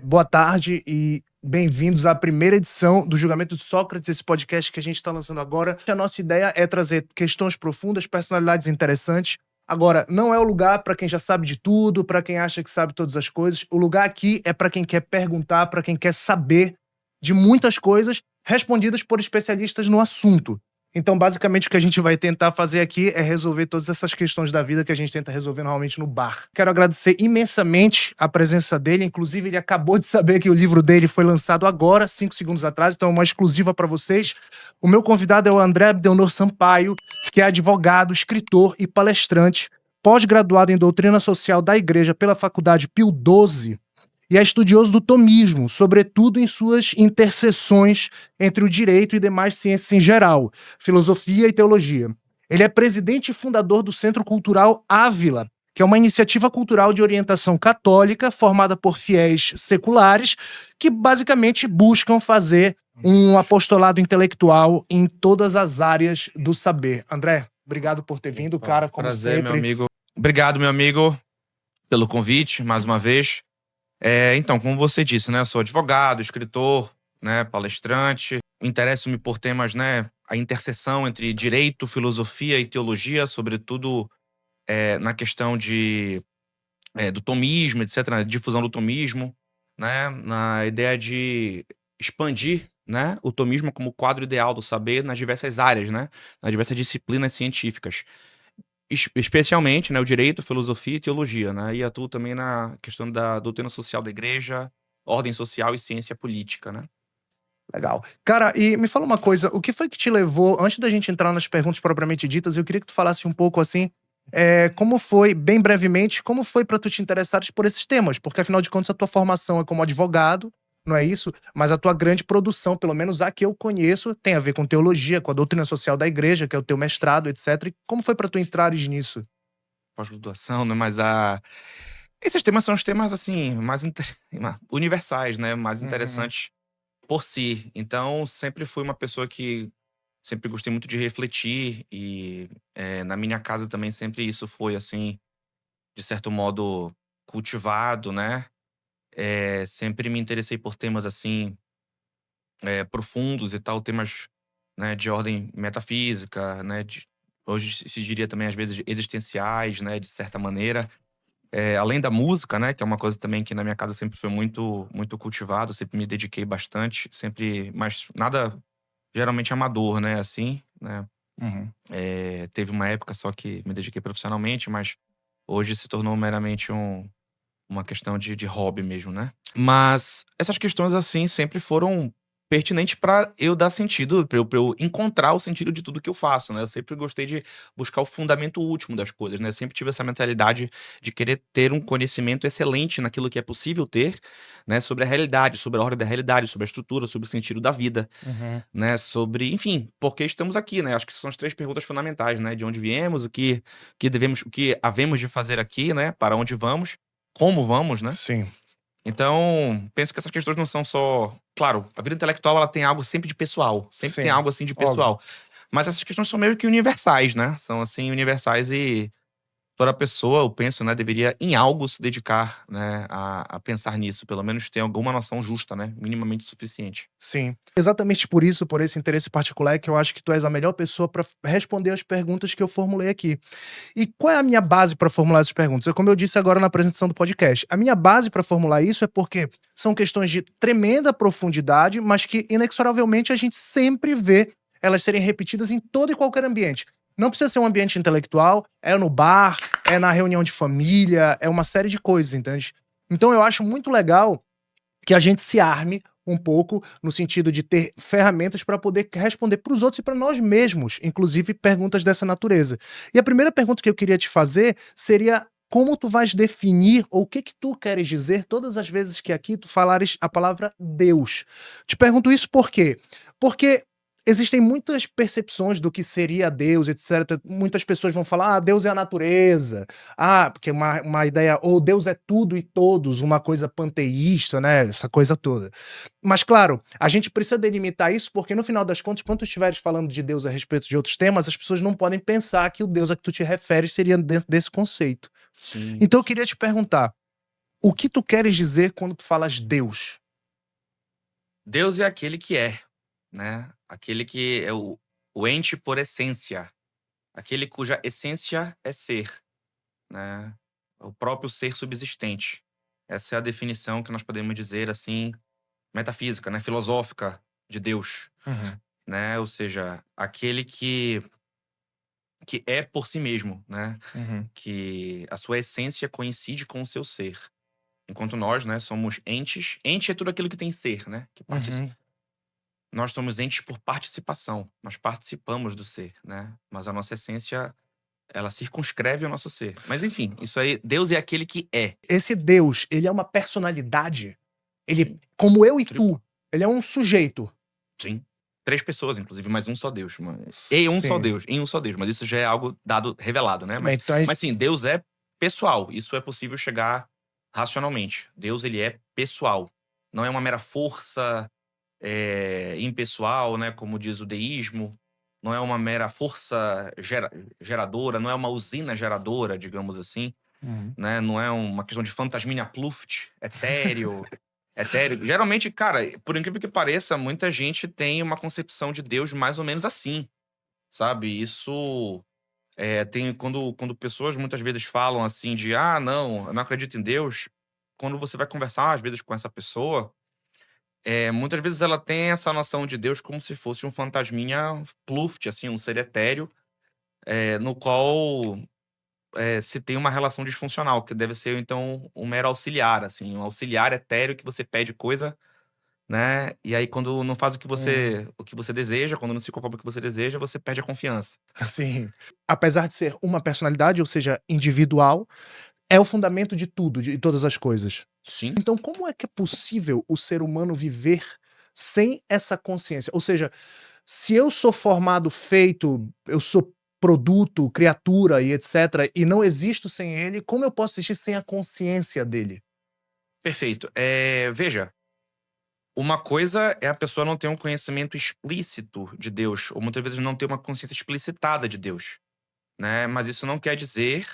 Boa tarde e bem-vindos à primeira edição do Julgamento de Sócrates, esse podcast que a gente está lançando agora. A nossa ideia é trazer questões profundas, personalidades interessantes. Agora, não é o lugar para quem já sabe de tudo, para quem acha que sabe todas as coisas. O lugar aqui é para quem quer perguntar, para quem quer saber de muitas coisas respondidas por especialistas no assunto. Então, basicamente, o que a gente vai tentar fazer aqui é resolver todas essas questões da vida que a gente tenta resolver normalmente no bar. Quero agradecer imensamente a presença dele. Inclusive, ele acabou de saber que o livro dele foi lançado agora, 5 segundos atrás, então é uma exclusiva para vocês. O meu convidado é o André Abdelnour Sampaio, que é advogado, escritor e palestrante, pós-graduado em Doutrina Social da Igreja pela Faculdade Pio XII, e é estudioso do tomismo, sobretudo em suas interseções entre o direito e demais ciências em geral, filosofia e teologia. Ele é presidente e fundador do Centro Cultural Ávila, que é uma iniciativa cultural de orientação católica formada por fiéis seculares que basicamente buscam fazer um apostolado intelectual em todas as áreas do saber. André, obrigado por ter vindo, cara, como prazer, sempre. Meu amigo. Obrigado, meu amigo, pelo convite, mais uma vez. Então, como você disse, né, eu sou advogado, escritor, né, palestrante. Interesso-me por temas, né, a interseção entre direito, filosofia e teologia, sobretudo na questão do tomismo, etc., na difusão do tomismo, né, na ideia de expandir, né, o tomismo como quadro ideal do saber nas diversas áreas, né, nas diversas disciplinas científicas. Especialmente, né, o direito, filosofia e teologia, né? E atuo também na questão da doutrina social da igreja, ordem social e ciência política, né? Legal. Cara, e me fala uma coisa, o que foi que te levou, antes da gente entrar nas perguntas propriamente ditas, eu queria que tu falasse um pouco assim, como foi, bem brevemente, como foi pra tu te interessares por esses temas? Porque afinal de contas a tua formação é como advogado, não é isso? Mas a tua grande produção, pelo menos a que eu conheço, tem a ver com teologia, com a doutrina social da igreja, que é o teu mestrado, etc. E como foi pra tu entrares nisso? Pós-graduação, né? Esses temas são os temas, assim, universais, né? Mais interessantes por si. Então, sempre fui uma pessoa que sempre gostei muito de refletir e na minha casa também sempre isso foi, assim, de certo modo, cultivado, né? Sempre me interessei por temas, assim, profundos e tal, temas, né, de ordem metafísica, né, hoje se diria também às vezes existenciais, né, de certa maneira. Além da música, né, que é uma coisa também que na minha casa sempre foi muito, muito cultivado, sempre me dediquei bastante, sempre, mas nada geralmente amador, né, assim, né. Uhum. Teve uma época só que me dediquei profissionalmente, mas hoje se tornou meramente uma questão de hobby mesmo, né. Mas essas questões, assim, sempre foram pertinentes pra eu dar sentido, pra eu encontrar o sentido de tudo que eu faço, né. Eu sempre gostei de buscar o fundamento último das coisas, né. Eu sempre tive essa mentalidade de querer ter um conhecimento excelente naquilo que é possível ter, né, sobre a realidade, sobre a ordem da realidade, sobre a estrutura, sobre o sentido da vida, Uhum. né, sobre, enfim, por que estamos aqui, né. Acho que são as 3 perguntas fundamentais, né, de onde viemos, o que havemos de fazer aqui, né, para onde vamos, como vamos, né. Sim. Então, penso que essas questões não são só, claro, a vida intelectual ela tem algo sempre de pessoal, sempre tem Sim. algo, assim, de Óbvio. pessoal. Mas essas questões são meio que universais, né, são, assim, universais e toda pessoa, eu penso, né, deveria em algo se dedicar, né, a pensar nisso, pelo menos ter alguma noção justa, né, minimamente suficiente. Sim. Exatamente por isso, por esse interesse particular, é que eu acho que tu és a melhor pessoa para responder as perguntas que eu formulei aqui. E qual é a minha base para formular essas perguntas? É como eu disse agora na apresentação do podcast. A minha base para formular isso é porque são questões de tremenda profundidade, mas que inexoravelmente a gente sempre vê elas serem repetidas em todo e qualquer ambiente. Não precisa ser um ambiente intelectual, é no bar, é na reunião de família, é uma série de coisas, entende? Então eu acho muito legal que a gente se arme um pouco no sentido de ter ferramentas para poder responder para os outros e para nós mesmos, inclusive perguntas dessa natureza. E a primeira pergunta que eu queria te fazer seria como tu vais definir ou o que que tu queres dizer todas as vezes que aqui tu falares a palavra Deus. Te pergunto isso por quê? Porque existem muitas percepções do que seria Deus, etc. Muitas pessoas vão falar, ah, Deus é a natureza. Ah, porque uma ideia, ou Deus é tudo e todos, uma coisa panteísta, né? Essa coisa toda. Mas, claro, a gente precisa delimitar isso porque, no final das contas, quando tu estiveres falando de Deus a respeito de outros temas, as pessoas não podem pensar que o Deus a que tu te referes seria dentro desse conceito. Sim. Então, eu queria te perguntar, O que tu queres dizer quando tu falas Deus? Deus é aquele que é, né? Aquele que é o ente por essência. Aquele cuja essência é ser, né? O próprio ser subsistente. Essa é a definição que nós podemos dizer, assim, metafísica, né? Filosófica de Deus, Uhum. né? Ou seja, aquele que é por si mesmo, né? Uhum. Que a sua essência coincide com o seu ser. Enquanto nós, né, somos entes. Ente é tudo aquilo que tem ser, né? Uhum. Nós somos entes por participação. Nós participamos do ser, né? Mas a nossa essência, ela circunscreve o nosso ser. Mas enfim, isso aí, Deus é aquele que é. Esse Deus, ele é uma personalidade. Ele, Sim, como eu e triplo. tu, ele é um sujeito. Sim. Três pessoas, inclusive, mas um só Deus. E um só Sim. Deus, em um só Deus. Mas isso já é algo dado, revelado, né? Bem, Mas, então a gente... mas sim, Deus é pessoal. Isso é possível chegar racionalmente. Deus, ele é pessoal. Não é uma mera força impessoal, né? Como diz o deísmo. Não é uma mera força geradora, não é uma usina geradora, digamos assim, Uhum. né? Não é uma questão de fantasminha pluft, etéreo. Geralmente, cara, por incrível que pareça, muita gente tem uma concepção de Deus mais ou menos assim, sabe? Isso tem quando pessoas muitas vezes falam assim de não, eu não acredito em Deus. Quando você vai conversar às vezes com essa pessoa, muitas vezes ela tem essa noção de Deus como se fosse um fantasminha pluft, assim, um ser etéreo, no qual se tem uma relação disfuncional, que deve ser, então, um mero auxiliar, assim, um auxiliar etéreo que você pede coisa, né? E aí, quando não faz Hum. o que você deseja, quando não se conforma com o que você deseja, você perde a confiança. Assim, apesar de ser uma personalidade, ou seja, individual, é o fundamento de tudo, de todas as coisas. Sim. Então, como é que é possível o ser humano viver sem essa consciência? Ou seja, se eu sou formado, feito, eu sou produto, criatura e etc, e não existo sem ele, como eu posso existir sem a consciência dele? Perfeito. Veja, uma coisa é a pessoa não ter um conhecimento explícito de Deus, ou muitas vezes não ter uma consciência explicitada de Deus, né? Mas isso não quer dizer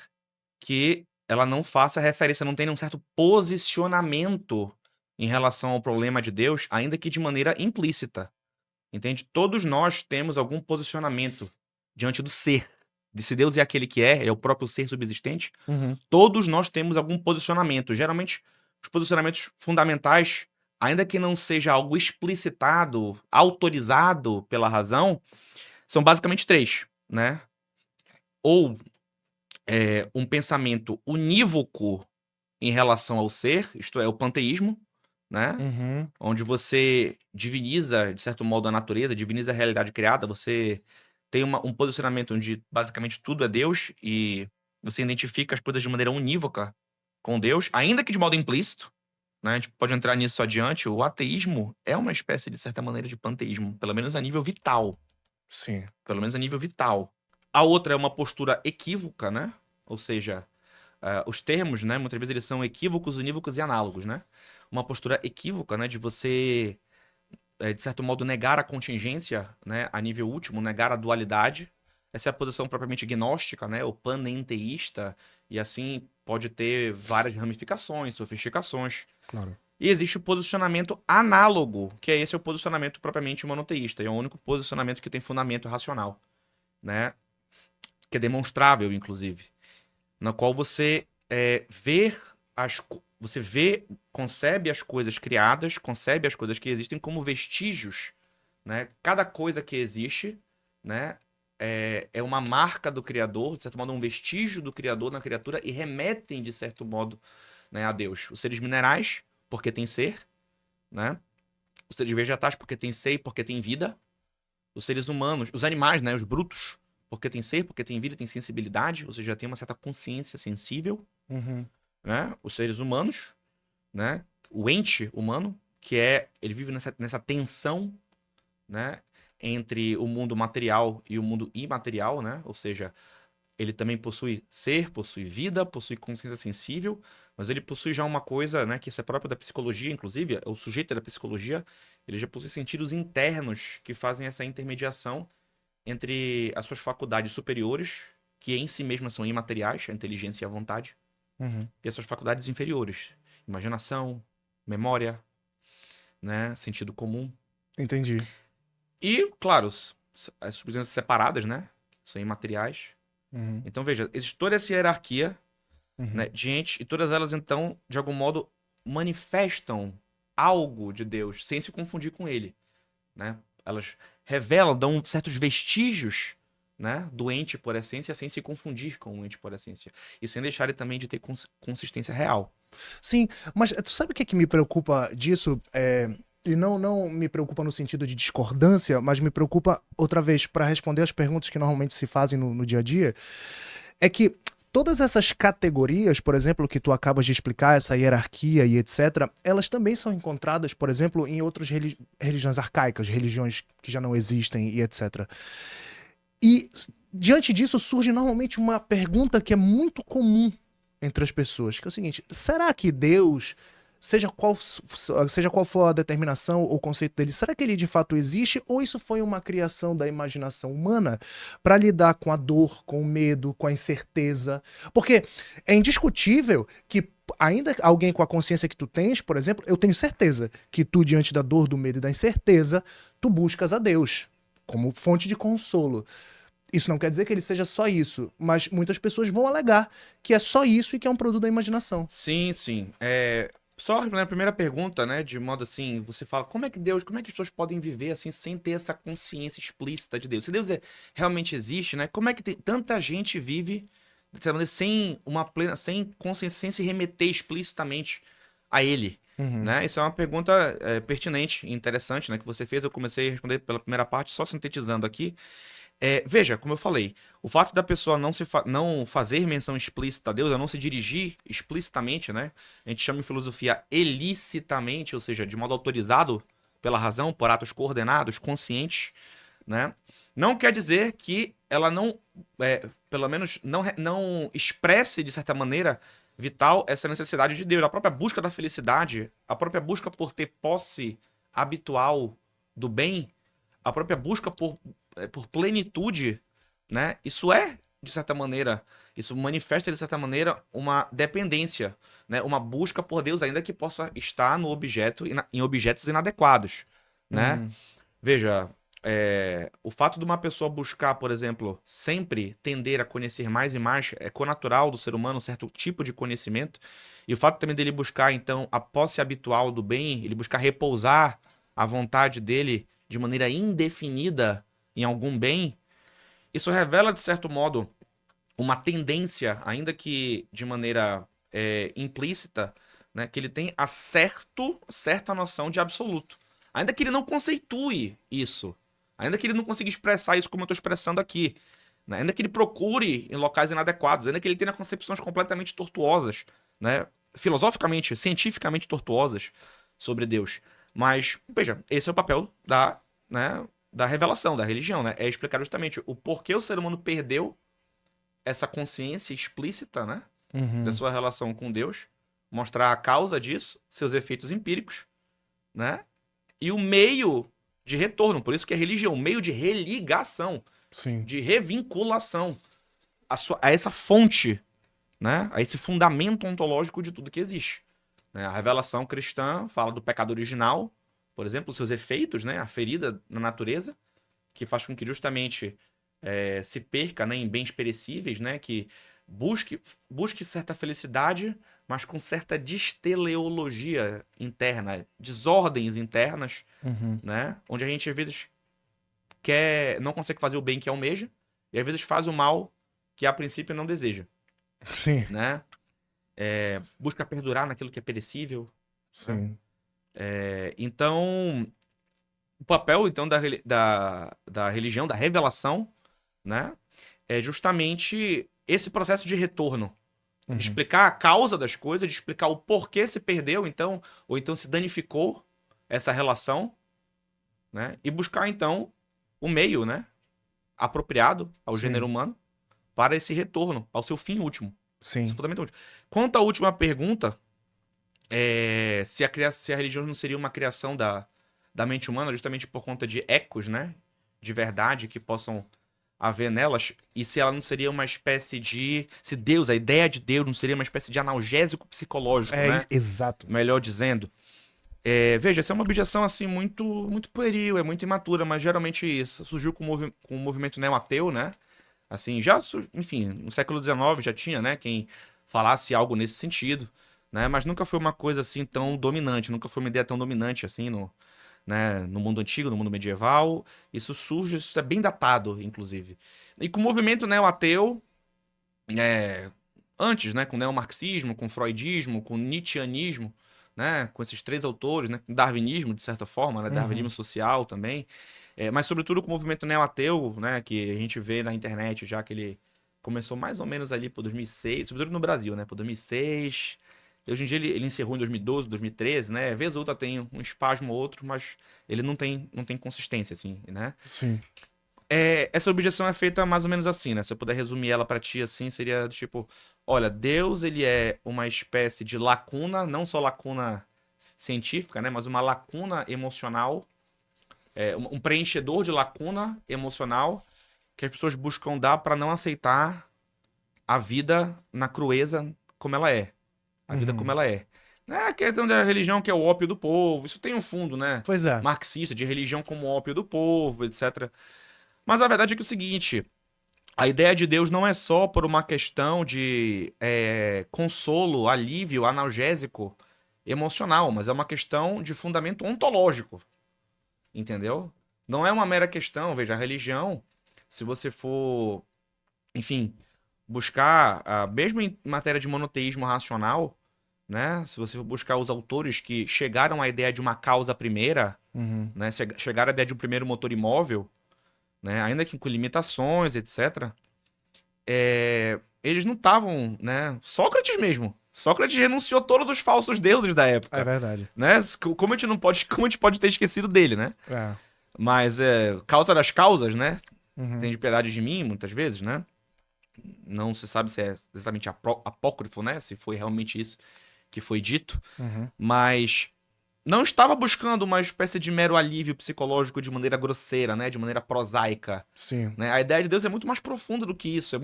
que ela não faça referência, não tenha um certo posicionamento em relação ao problema de Deus, ainda que de maneira implícita, entende? Todos nós temos algum posicionamento diante do ser. De se Deus é aquele que é, ele é o próprio ser subsistente, Uhum. todos nós temos algum posicionamento. Geralmente, os posicionamentos fundamentais, ainda que não seja algo explicitado, autorizado pela razão, são basicamente três, né? Ou um pensamento unívoco em relação ao ser, isto é, o panteísmo, né? Uhum. Onde você diviniza, de certo modo, a natureza, diviniza a realidade criada, você tem um posicionamento onde basicamente tudo é Deus e você identifica as coisas de maneira unívoca com Deus, ainda que de modo implícito, né? A gente pode entrar nisso adiante. O ateísmo é uma espécie, de certa maneira, de panteísmo, pelo menos a nível vital. Sim. Pelo menos a nível vital. A outra é uma postura equívoca, né? Ou seja, os termos, né, muitas vezes eles são equívocos, unívocos e análogos, né? Uma postura equívoca, né, de você, de certo modo, negar a contingência, né, a nível último, negar a dualidade. Essa é a posição propriamente gnóstica, né, o panenteísta, e assim pode ter várias ramificações, sofisticações. Claro. E existe o posicionamento análogo, que é esse o posicionamento propriamente monoteísta, e é o único posicionamento que tem fundamento racional, né, que é demonstrável, inclusive, na qual você você vê, concebe as coisas criadas, concebe as coisas que existem como vestígios, né? Cada coisa que existe, né, é uma marca do Criador, de certo modo, um vestígio do Criador na criatura e remetem, de certo modo, né, a Deus. Os seres minerais, porque tem ser, né? Os seres vegetais, porque tem ser e porque tem vida. Os seres humanos, os animais, né, os brutos, porque tem ser, porque tem vida e tem sensibilidade, ou seja, tem uma certa consciência sensível, Uhum. né? Os seres humanos, né? O ente humano, ele vive nessa tensão, né? Entre o mundo material e o mundo imaterial, né? Ou seja, ele também possui ser, possui vida, possui consciência sensível, mas ele possui já uma coisa, né? Que isso é próprio da psicologia, inclusive, o sujeito da psicologia, ele já possui sentidos internos que fazem essa intermediação entre as suas faculdades superiores, que em si mesmas são imateriais, a inteligência e a vontade, Uhum. e as suas faculdades inferiores. imaginação, memória, né? Sentido comum. Entendi. E, claro, as substâncias separadas, né? São imateriais. Uhum, Então, veja, existe toda essa hierarquia, uhum. né, de entes, e todas elas, então, de algum modo, manifestam algo de Deus, sem se confundir com ele, né? Elas revelam, dão certos vestígios, né, do ente por essência, sem se confundir com o ente por essência. E sem deixar ele também de ter consistência real. Sim, mas tu sabe o que, que me preocupa disso? E não me preocupa no sentido de discordância, mas me preocupa, outra vez, para responder as perguntas que normalmente se fazem no dia a dia, é que todas essas categorias, por exemplo, que tu acabas de explicar, essa hierarquia e etc., elas também são encontradas, por exemplo, em outras religiões arcaicas, religiões que já não existem e etc. E diante disso surge normalmente uma pergunta que é muito comum entre as pessoas, que é o seguinte: será que Deus, seja qual for a determinação ou conceito dele, será que ele de fato existe ou isso foi uma criação da imaginação humana para lidar com a dor, com o medo, com a incerteza? Porque é indiscutível que ainda alguém com a consciência que tu tens, por exemplo, eu tenho certeza que tu, diante da dor, do medo e da incerteza, tu buscas a Deus como fonte de consolo. Isso não quer dizer que ele seja só isso, mas muitas pessoas vão alegar que é só isso e que é um produto da imaginação. Sim, sim. Só respondendo a primeira pergunta, né? De modo assim, você fala, como é que as pessoas podem viver assim sem ter essa consciência explícita de Deus? Se Deus realmente existe, né? Como é que tanta gente vive de certa maneira, sem uma plena, sem consciência, sem se remeter explicitamente a Ele? Uhum. Né? Isso é uma pergunta pertinente e interessante, né? Que você fez. Eu comecei a responder pela primeira parte, só sintetizando aqui. Veja, como eu falei, o fato da pessoa não fazer menção explícita a Deus, a não se dirigir explicitamente, né? A gente chama em filosofia ilicitamente, ou seja, de modo autorizado pela razão, por atos coordenados, conscientes, né? Não quer dizer que ela não, pelo menos, não expresse, de certa maneira, vital essa necessidade de Deus. A própria busca da felicidade, a própria busca por ter posse habitual do bem, a própria busca por plenitude, né? Isso de certa maneira, isso manifesta, de certa maneira, uma dependência, né? Uma busca por Deus, ainda que possa estar no objeto, em objetos inadequados, né? Uhum. Veja, o fato de uma pessoa buscar, por exemplo, sempre tender a conhecer mais e mais, é conatural do ser humano um certo tipo de conhecimento, e o fato também dele buscar, então, a posse habitual do bem, ele buscar repousar a vontade dele de maneira indefinida em algum bem, isso revela, de certo modo, uma tendência, ainda que de maneira implícita, né, que ele tem certa noção de absoluto. Ainda que ele não conceitue isso, ainda que ele não consiga expressar isso como eu estou expressando aqui, né, ainda que ele procure em locais inadequados, ainda que ele tenha concepções completamente tortuosas, né, filosoficamente, cientificamente tortuosas sobre Deus. Mas, veja, esse é o papel da revelação, da religião, né? É explicar justamente o porquê o ser humano perdeu essa consciência explícita, né, da Uhum. sua relação com Deus, mostrar a causa disso, seus efeitos empíricos, né, e o meio de retorno. Por isso que é religião, o meio de religação, Sim. de revinculação a essa fonte, né, a esse fundamento ontológico de tudo que existe. Né? A revelação cristã fala do pecado original, por exemplo, os seus efeitos, né, a ferida na natureza, que faz com que justamente se perca, né, em bens perecíveis, né, que busque certa felicidade, mas com certa disteleologia interna, desordens internas, Uhum. né, onde a gente às vezes não consegue fazer o bem que almeja, e às vezes faz o mal que a princípio não deseja, Sim. né? Busca perdurar naquilo que é perecível, né? Sim. Então, o papel então da religião, da revelação, né, é justamente esse processo de retorno, de Uhum. explicar a causa das coisas, de explicar o porquê se perdeu, então, ou então se danificou essa relação, né? E buscar então o meio, né, apropriado ao gênero Sim. humano para esse retorno ao seu fim último. Isso é Sim. fundamental. Quanto à última pergunta, se a religião não seria uma criação da mente humana, justamente por conta de ecos, né, de verdade que possam haver nelas, e se ela não seria uma espécie de... Se Deus, a ideia de Deus, não seria uma espécie de analgésico psicológico, né? Exato. Melhor dizendo. Veja, essa é uma objeção, assim, muito pueril, é muito imatura, mas geralmente isso surgiu com o movimento neo-ateu, né? Assim, enfim, no século XIX já tinha, né, quem falasse algo nesse sentido, né? Mas nunca foi uma coisa, assim, tão dominante, nunca foi uma ideia tão dominante, assim, no mundo antigo, no mundo medieval. Isso surge, isso é bem datado, inclusive. E com o movimento neo-ateu, antes, né, com o neomarxismo, com o freudismo, com o nietzscheanismo, né, com esses três autores, né, com o darwinismo, de certa forma, né, darwinismo social também, mas sobretudo com o movimento neo-ateu, né, que a gente vê na internet já que ele começou mais ou menos ali por 2006, sobretudo no Brasil, né, por 2006. E hoje em dia ele encerrou em 2012, 2013, né, vez ou outra tem um espasmo ou outro, mas ele não tem consistência, assim, né. Sim. Essa objeção é feita mais ou menos assim, né? Se eu puder resumir ela pra ti assim, seria tipo, olha, Deus, ele é uma espécie de lacuna, não só lacuna científica, né? Mas uma lacuna emocional, um preenchedor de lacuna emocional que as pessoas buscam dar pra não aceitar a vida na crueza como ela é. A vida como ela é. Não é a questão da religião que é o ópio do povo, isso tem um fundo, né? Pois é. Marxista, de religião como ópio do povo, etc. Mas a verdade é que é o seguinte, a ideia de Deus não é só por uma questão de consolo, alívio, analgésico, emocional, mas é uma questão de fundamento ontológico, entendeu? Não é uma mera questão, veja, a religião, se você for, enfim, buscar, mesmo em matéria de monoteísmo racional, né? Se você for buscar os autores que chegaram à ideia de uma causa primeira, né? Chegaram à ideia de um primeiro motor imóvel, né? Ainda que com limitações, etc. Eles não estavam, né? Sócrates mesmo. Sócrates renunciou a todos os falsos deuses da época. É verdade. Né? Como a gente pode ter esquecido dele, né? Mas causa das causas, né? Tem de piedade de mim, muitas vezes, né? Não se sabe se é exatamente apócrifo, né? Se foi realmente isso que foi dito. Mas não estava buscando uma espécie de mero alívio psicológico de maneira grosseira, né? De maneira prosaica. Sim. Né? A ideia de Deus é muito mais profunda do que isso. É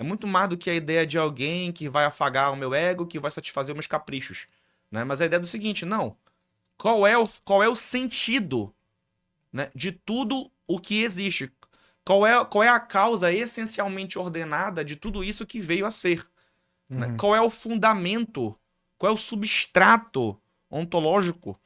muito mais do que a ideia de alguém que vai afagar o meu ego, que vai satisfazer os meus caprichos. Né? Mas a ideia é do seguinte, não. Qual é o sentido, né, de tudo o que existe? Qual é a causa essencialmente ordenada de tudo isso que veio a ser? Né? Qual é o fundamento? Qual é o substrato ontológico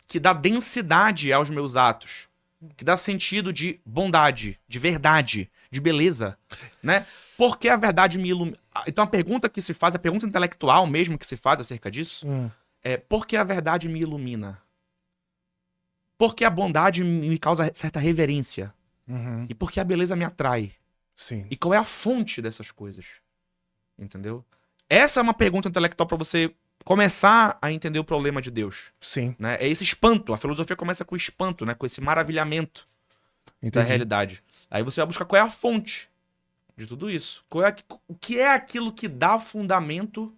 que dá densidade aos meus atos, que dá sentido de bondade, de verdade, de beleza, né? Por que a verdade me ilumina? Então a pergunta que se faz, a pergunta intelectual mesmo que se faz acerca disso, é por que a verdade me ilumina? Por que a bondade me causa certa reverência? E por que a beleza me atrai? Sim. E qual é a fonte dessas coisas? Entendeu? Essa é uma pergunta intelectual para você começar a entender o problema de Deus. Sim. Né? É esse espanto. A filosofia começa com o espanto, né? Com esse maravilhamento da realidade. Aí você vai buscar qual é a fonte de tudo isso. O que é aquilo que dá fundamento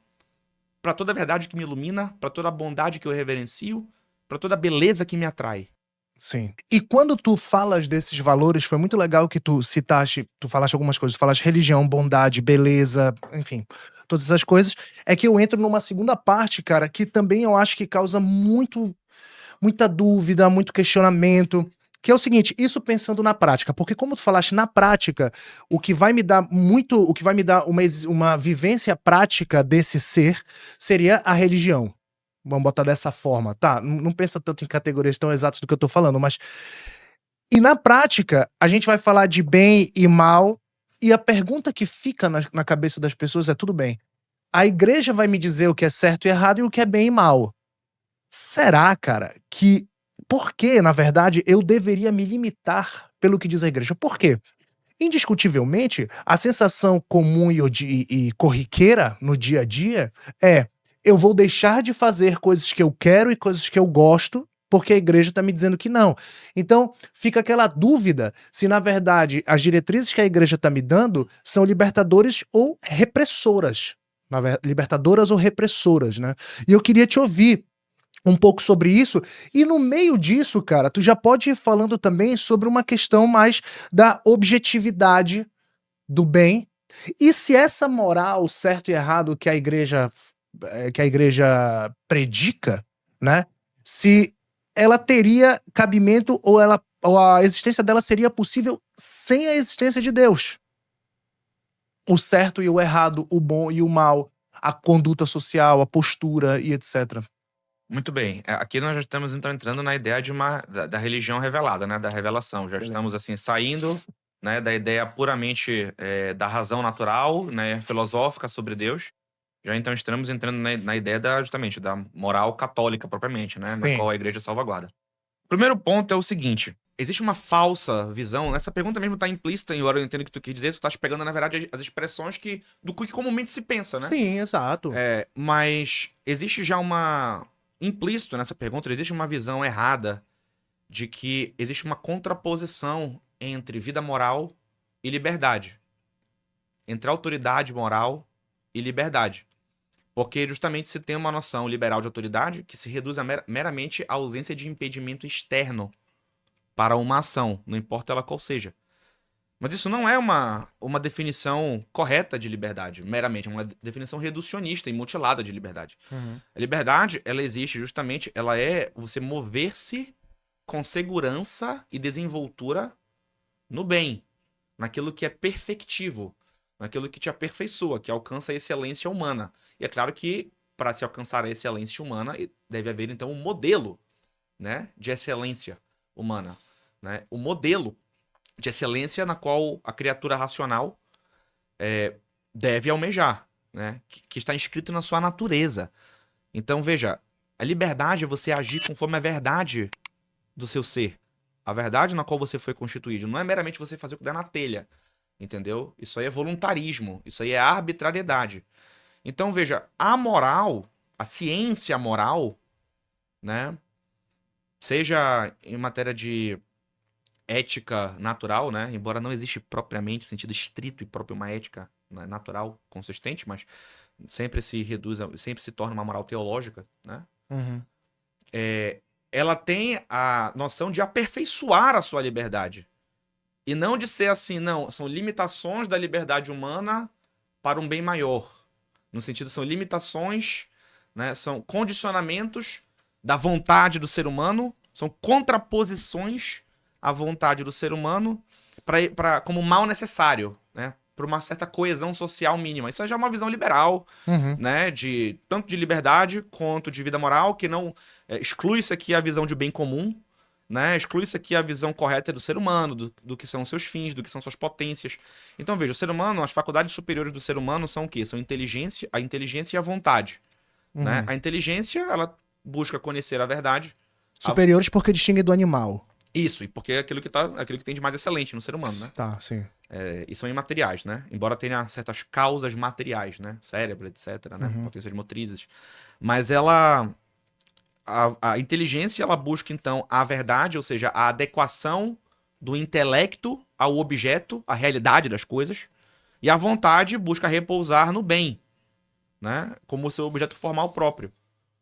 para toda a verdade que me ilumina, para toda a bondade que eu reverencio, para toda a beleza que me atrai. Sim. E quando tu falas desses valores, foi muito legal que tu citaste, tu falaste algumas coisas, tu falaste religião, bondade, beleza, enfim, todas essas coisas, é que eu entro numa segunda parte, cara, que também eu acho que causa muita dúvida, muito questionamento, que é o seguinte, isso pensando na prática, porque como tu falaste, na prática, o que vai me dar uma vivência prática desse ser seria a religião. Vamos botar dessa forma, tá? Não pensa tanto em categorias tão exatas do que eu tô falando, mas... E na prática, a gente vai falar de bem e mal, e a pergunta que fica na cabeça das pessoas é, tudo bem, a igreja vai me dizer o que é certo e errado e o que é bem e mal. Será, cara, que... Por que, na verdade, eu deveria me limitar pelo que diz a igreja? Por quê? Indiscutivelmente, a sensação comum e corriqueira no dia a dia é: eu vou deixar de fazer coisas que eu quero e coisas que eu gosto, porque a igreja está me dizendo que não. Então, fica aquela dúvida se, na verdade, as diretrizes que a igreja está me dando são libertadoras ou repressoras. Libertadoras ou repressoras, né? E eu queria te ouvir um pouco sobre isso. E no meio disso, cara, tu já pode ir falando também sobre uma questão mais da objetividade do bem. E se essa moral, certo e errado, que a igreja predica, né? Se ela teria cabimento ou a existência dela seria possível sem a existência de Deus. O certo e o errado, o bom e o mal, a conduta social, a postura e etc. Muito bem. Aqui nós já estamos então entrando na ideia da religião revelada, né? Da revelação. Já Beleza. estamos assim saindo, né, da ideia puramente da razão natural, né, filosófica sobre Deus. Já então estamos entrando na ideia justamente da moral católica propriamente, né? Na Sim. qual a igreja salvaguarda. O primeiro ponto é o seguinte: existe uma falsa visão. Essa pergunta mesmo está implícita, embora eu entenda o que tu quis dizer, tu estás pegando, na verdade, as expressões do que comumente se pensa, né? Sim, exato. Mas existe já implícito nessa pergunta, existe uma visão errada de que existe uma contraposição entre vida moral e liberdade. Entre autoridade moral e liberdade. Porque justamente se tem uma noção liberal de autoridade que se reduz meramente à ausência de impedimento externo para uma ação, não importa ela qual seja. Mas isso não é uma definição correta de liberdade, meramente. É uma definição reducionista e mutilada de liberdade. A liberdade, ela existe justamente, ela é você mover-se com segurança e desenvoltura no bem, naquilo que é perfectivo, naquilo que te aperfeiçoa, que alcança a excelência humana. E é claro que, para se alcançar a excelência humana, deve haver, então, um modelo, né, de excelência humana. Né? O modelo de excelência na qual a criatura racional deve almejar, né? Que está inscrito na sua natureza. Então, veja, a liberdade é você agir conforme a verdade do seu ser. A verdade na qual você foi constituído. Não é meramente você fazer o que der na telha, entendeu? Isso aí é voluntarismo, isso aí é arbitrariedade. Então, veja, a moral, a ciência moral, né? Seja em matéria de ética natural, né? Embora não existe propriamente, sentido estrito e próprio, uma ética, né, natural consistente, mas sempre sempre se torna uma moral teológica, né? Ela tem a noção de aperfeiçoar a sua liberdade. E não de ser assim, não, são limitações da liberdade humana para um bem maior. No sentido, são limitações, né, são condicionamentos da vontade do ser humano, são contraposições à vontade do ser humano como mal necessário, né, para uma certa coesão social mínima. Isso já é uma visão liberal, né, tanto de liberdade quanto de vida moral, que não exclui-se aqui a visão de bem comum, né, exclui-se aqui a visão correta do ser humano, do que são seus fins, do que são suas potências. Então, veja, o ser humano, as faculdades superiores do ser humano são o quê? São a inteligência e a vontade. Né? A inteligência, ela busca conhecer a verdade. Superiores porque distingue do animal. Isso, e porque é aquilo que tem de mais excelente no ser humano, né? Tá, sim. E são imateriais, né? Embora tenha certas causas materiais, né? Cérebro, etc, né? Potências motrizes. Mas a inteligência, ela busca, então, a verdade, ou seja, a adequação do intelecto ao objeto, à realidade das coisas. E a vontade busca repousar no bem, né? Como seu objeto formal próprio.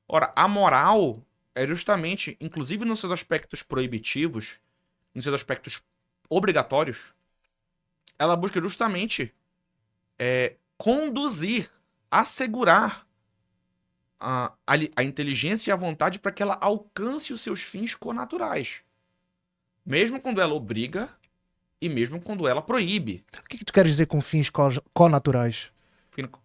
Ora, a moral é justamente, inclusive nos seus aspectos proibitivos, nos seus aspectos obrigatórios, ela busca justamente conduzir, assegurar a inteligência e a vontade para que ela alcance os seus fins connaturais. Mesmo quando ela obriga e mesmo quando ela proíbe. O que tu quer dizer com fins connaturais?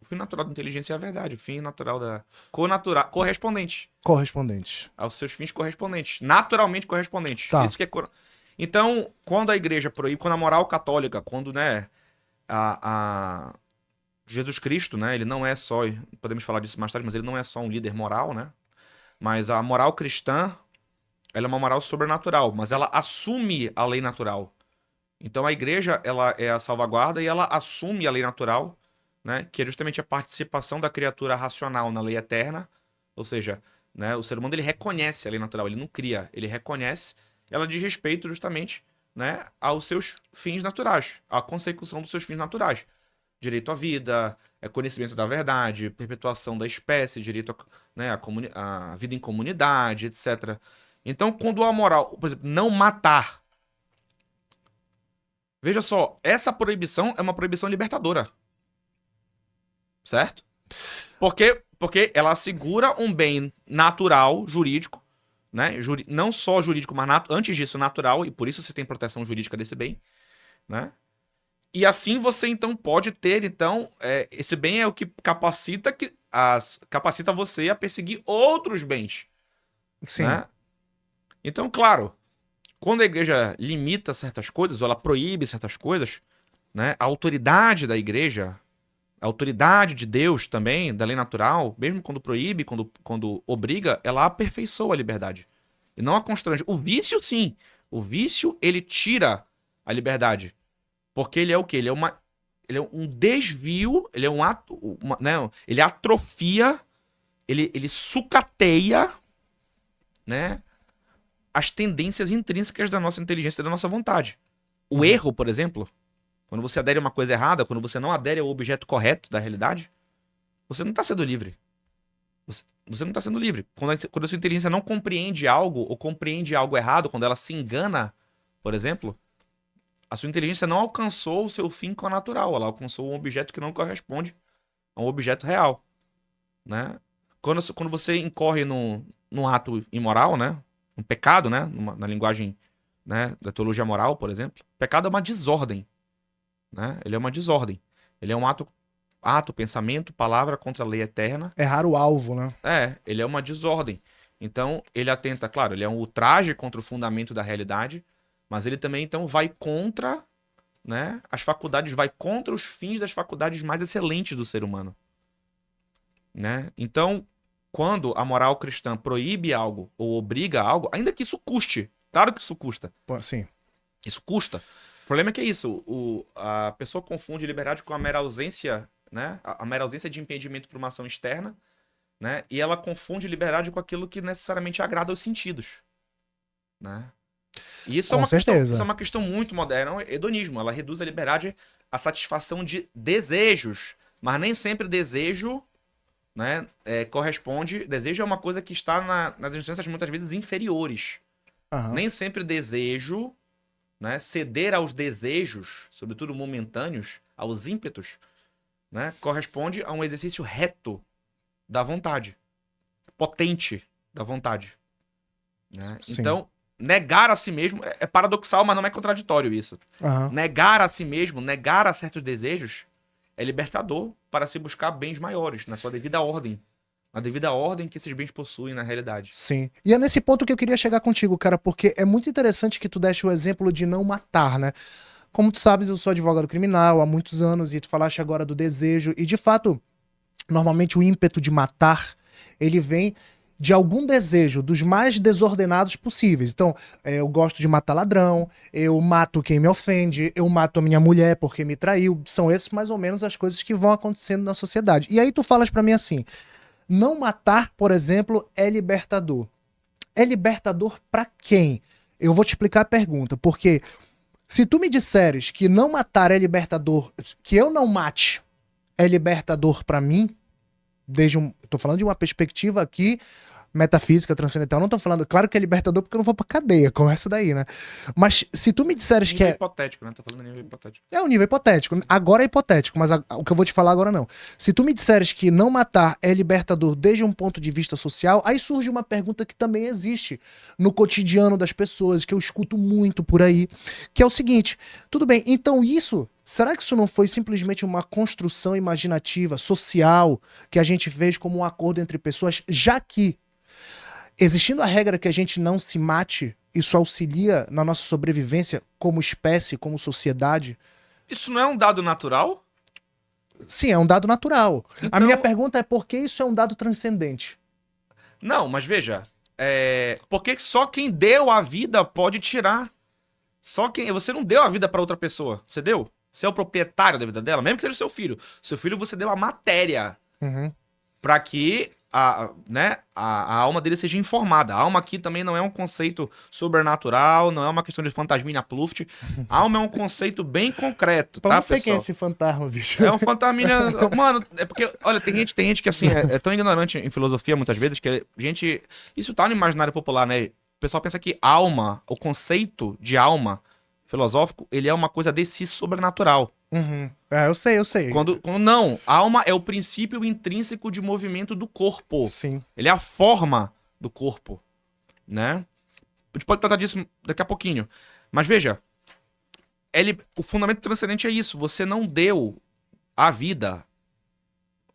O fim natural da inteligência é a verdade. O fim natural correspondente. Correspondentes. Aos seus fins correspondentes. Naturalmente correspondentes. Tá. Isso que é... Então, quando a igreja proíbe, quando a moral católica, quando, né, Jesus Cristo, né, ele não é só, podemos falar disso mais tarde, mas ele não é só um líder moral, né? Mas a moral cristã, ela é uma moral sobrenatural, mas ela assume a lei natural. Então a igreja, ela é a salvaguarda e ela assume a lei natural, né, que é justamente a participação da criatura racional na lei eterna, ou seja, né, o ser humano ele reconhece a lei natural, ele não cria, ele reconhece, ela diz respeito justamente, né, aos seus fins naturais, à consecução dos seus fins naturais. direito à vida, conhecimento da verdade, perpetuação da espécie, direito a, né, a vida em comunidade, etc. Então, quando a moral, por exemplo, não matar. Veja só, essa proibição é uma proibição libertadora. Certo? Porque ela assegura um bem natural, jurídico, né? Não só jurídico, mas antes disso natural, e por isso você tem proteção jurídica desse bem, né? E assim você então pode ter, então, esse bem é o que capacita você a perseguir outros bens, Sim. né? Então, claro, quando a igreja limita certas coisas, ou ela proíbe certas coisas, né? A autoridade da igreja, a autoridade de Deus também, da lei natural, mesmo quando proíbe, quando obriga, ela aperfeiçoa a liberdade. E não a constrange. O vício, sim. O vício, ele tira a liberdade. Porque ele é o quê? Ele é um desvio, ele é um ato, né? Ele atrofia, ele sucateia, né? As tendências intrínsecas da nossa inteligência e da nossa vontade. O erro, por exemplo, quando você adere a uma coisa errada, quando você não adere ao objeto correto da realidade, você não está sendo livre. Você não está sendo livre. Quando a sua inteligência não compreende algo, ou compreende algo errado, quando ela se engana, por exemplo, a sua inteligência não alcançou o seu fim natural. Ela alcançou um objeto que não corresponde a um objeto real. Né? Quando você incorre num ato imoral, né? Um pecado, né? Na linguagem, né, da teologia moral, por exemplo, pecado é uma desordem. Né? Ele é uma desordem. Ele é um ato, pensamento, palavra contra a lei eterna. Errar o alvo, né? Ele é uma desordem. Então, ele atenta, claro, ele é um ultraje contra o fundamento da realidade, mas ele também, então, vai contra, né, as faculdades, vai contra os fins das faculdades mais excelentes do ser humano. Né? Então, quando a moral cristã proíbe algo ou obriga algo, ainda que isso custe, claro que isso custa. Sim. Isso custa. O problema é que é isso, a pessoa confunde liberdade com a mera ausência, né? A mera ausência de impedimento para uma ação externa, né? E ela confunde liberdade com aquilo que necessariamente agrada aos sentidos, né? E isso Com certeza. Isso é uma questão muito moderna, é um hedonismo. Ela reduz a liberdade à satisfação de desejos, mas nem sempre desejo, né, corresponde. Desejo é uma coisa que está nas instâncias muitas vezes inferiores. Nem sempre desejo, né, ceder aos desejos, sobretudo momentâneos, aos ímpetos, né, corresponde a um exercício reto da vontade, potente da vontade. Né? Então, negar a si mesmo é paradoxal, mas não é contraditório isso. Negar a si mesmo, negar a certos desejos, é libertador para se buscar bens maiores, na sua devida ordem. Na devida ordem que esses bens possuem na realidade. Sim. E é nesse ponto que eu queria chegar contigo, cara, porque é muito interessante que tu deste o exemplo de não matar, né? Como tu sabes, eu sou advogado criminal há muitos anos e tu falaste agora do desejo. E, de fato, normalmente o ímpeto de matar, ele vem de algum desejo, dos mais desordenados possíveis. Então, eu gosto de matar ladrão, eu mato quem me ofende, eu mato a minha mulher porque me traiu. São esses mais ou menos as coisas que vão acontecendo na sociedade. E aí tu falas pra mim assim, não matar, por exemplo, é libertador. É libertador pra quem? Eu vou te explicar a pergunta, porque se tu me disseres que não matar é libertador, que eu não mate é libertador pra mim, tô falando de uma perspectiva aqui metafísica, transcendental, não tô falando, claro que é libertador porque eu não vou pra cadeia, começa daí, né? Mas se tu me disseres que é... hipotético, né? Tô falando de nível hipotético. É um nível hipotético, agora é hipotético, mas o que eu vou te falar agora não. Se tu me disseres que não matar é libertador desde um ponto de vista social, aí surge uma pergunta que também existe no cotidiano das pessoas, que eu escuto muito por aí, que é o seguinte, tudo bem, então será que isso não foi simplesmente uma construção imaginativa, social, que a gente fez como um acordo entre pessoas, já que, existindo a regra que a gente não se mate, isso auxilia na nossa sobrevivência como espécie, como sociedade? Isso não é um dado natural? Sim, é um dado natural. Então... A minha pergunta é por que isso é um dado transcendente? Não, mas veja, porque só quem deu a vida pode tirar. Você não deu a vida para outra pessoa, você deu? Você é o proprietário da vida dela, mesmo que seja o seu filho. Seu filho, você deu a matéria para que a alma dele seja informada. A alma aqui também não é um conceito sobrenatural, não é uma questão de fantasminha pluft. A alma é um conceito bem concreto, Pô, tá, não sei quem é pessoal? esse fantasma, bicho. É um fantasminha. Mano, é porque, olha, tem gente que assim é tão ignorante em filosofia muitas vezes que gente. Isso tá no imaginário popular, né? O pessoal pensa que alma, o conceito de alma filosófico, ele é uma coisa de si sobrenatural. Uhum. Eu sei. Quando não, a alma é o princípio intrínseco de movimento do corpo. Sim. Ele é a forma do corpo, né? A gente pode tratar disso daqui a pouquinho. Mas veja, o fundamento transcendente é isso. Você não deu a vida,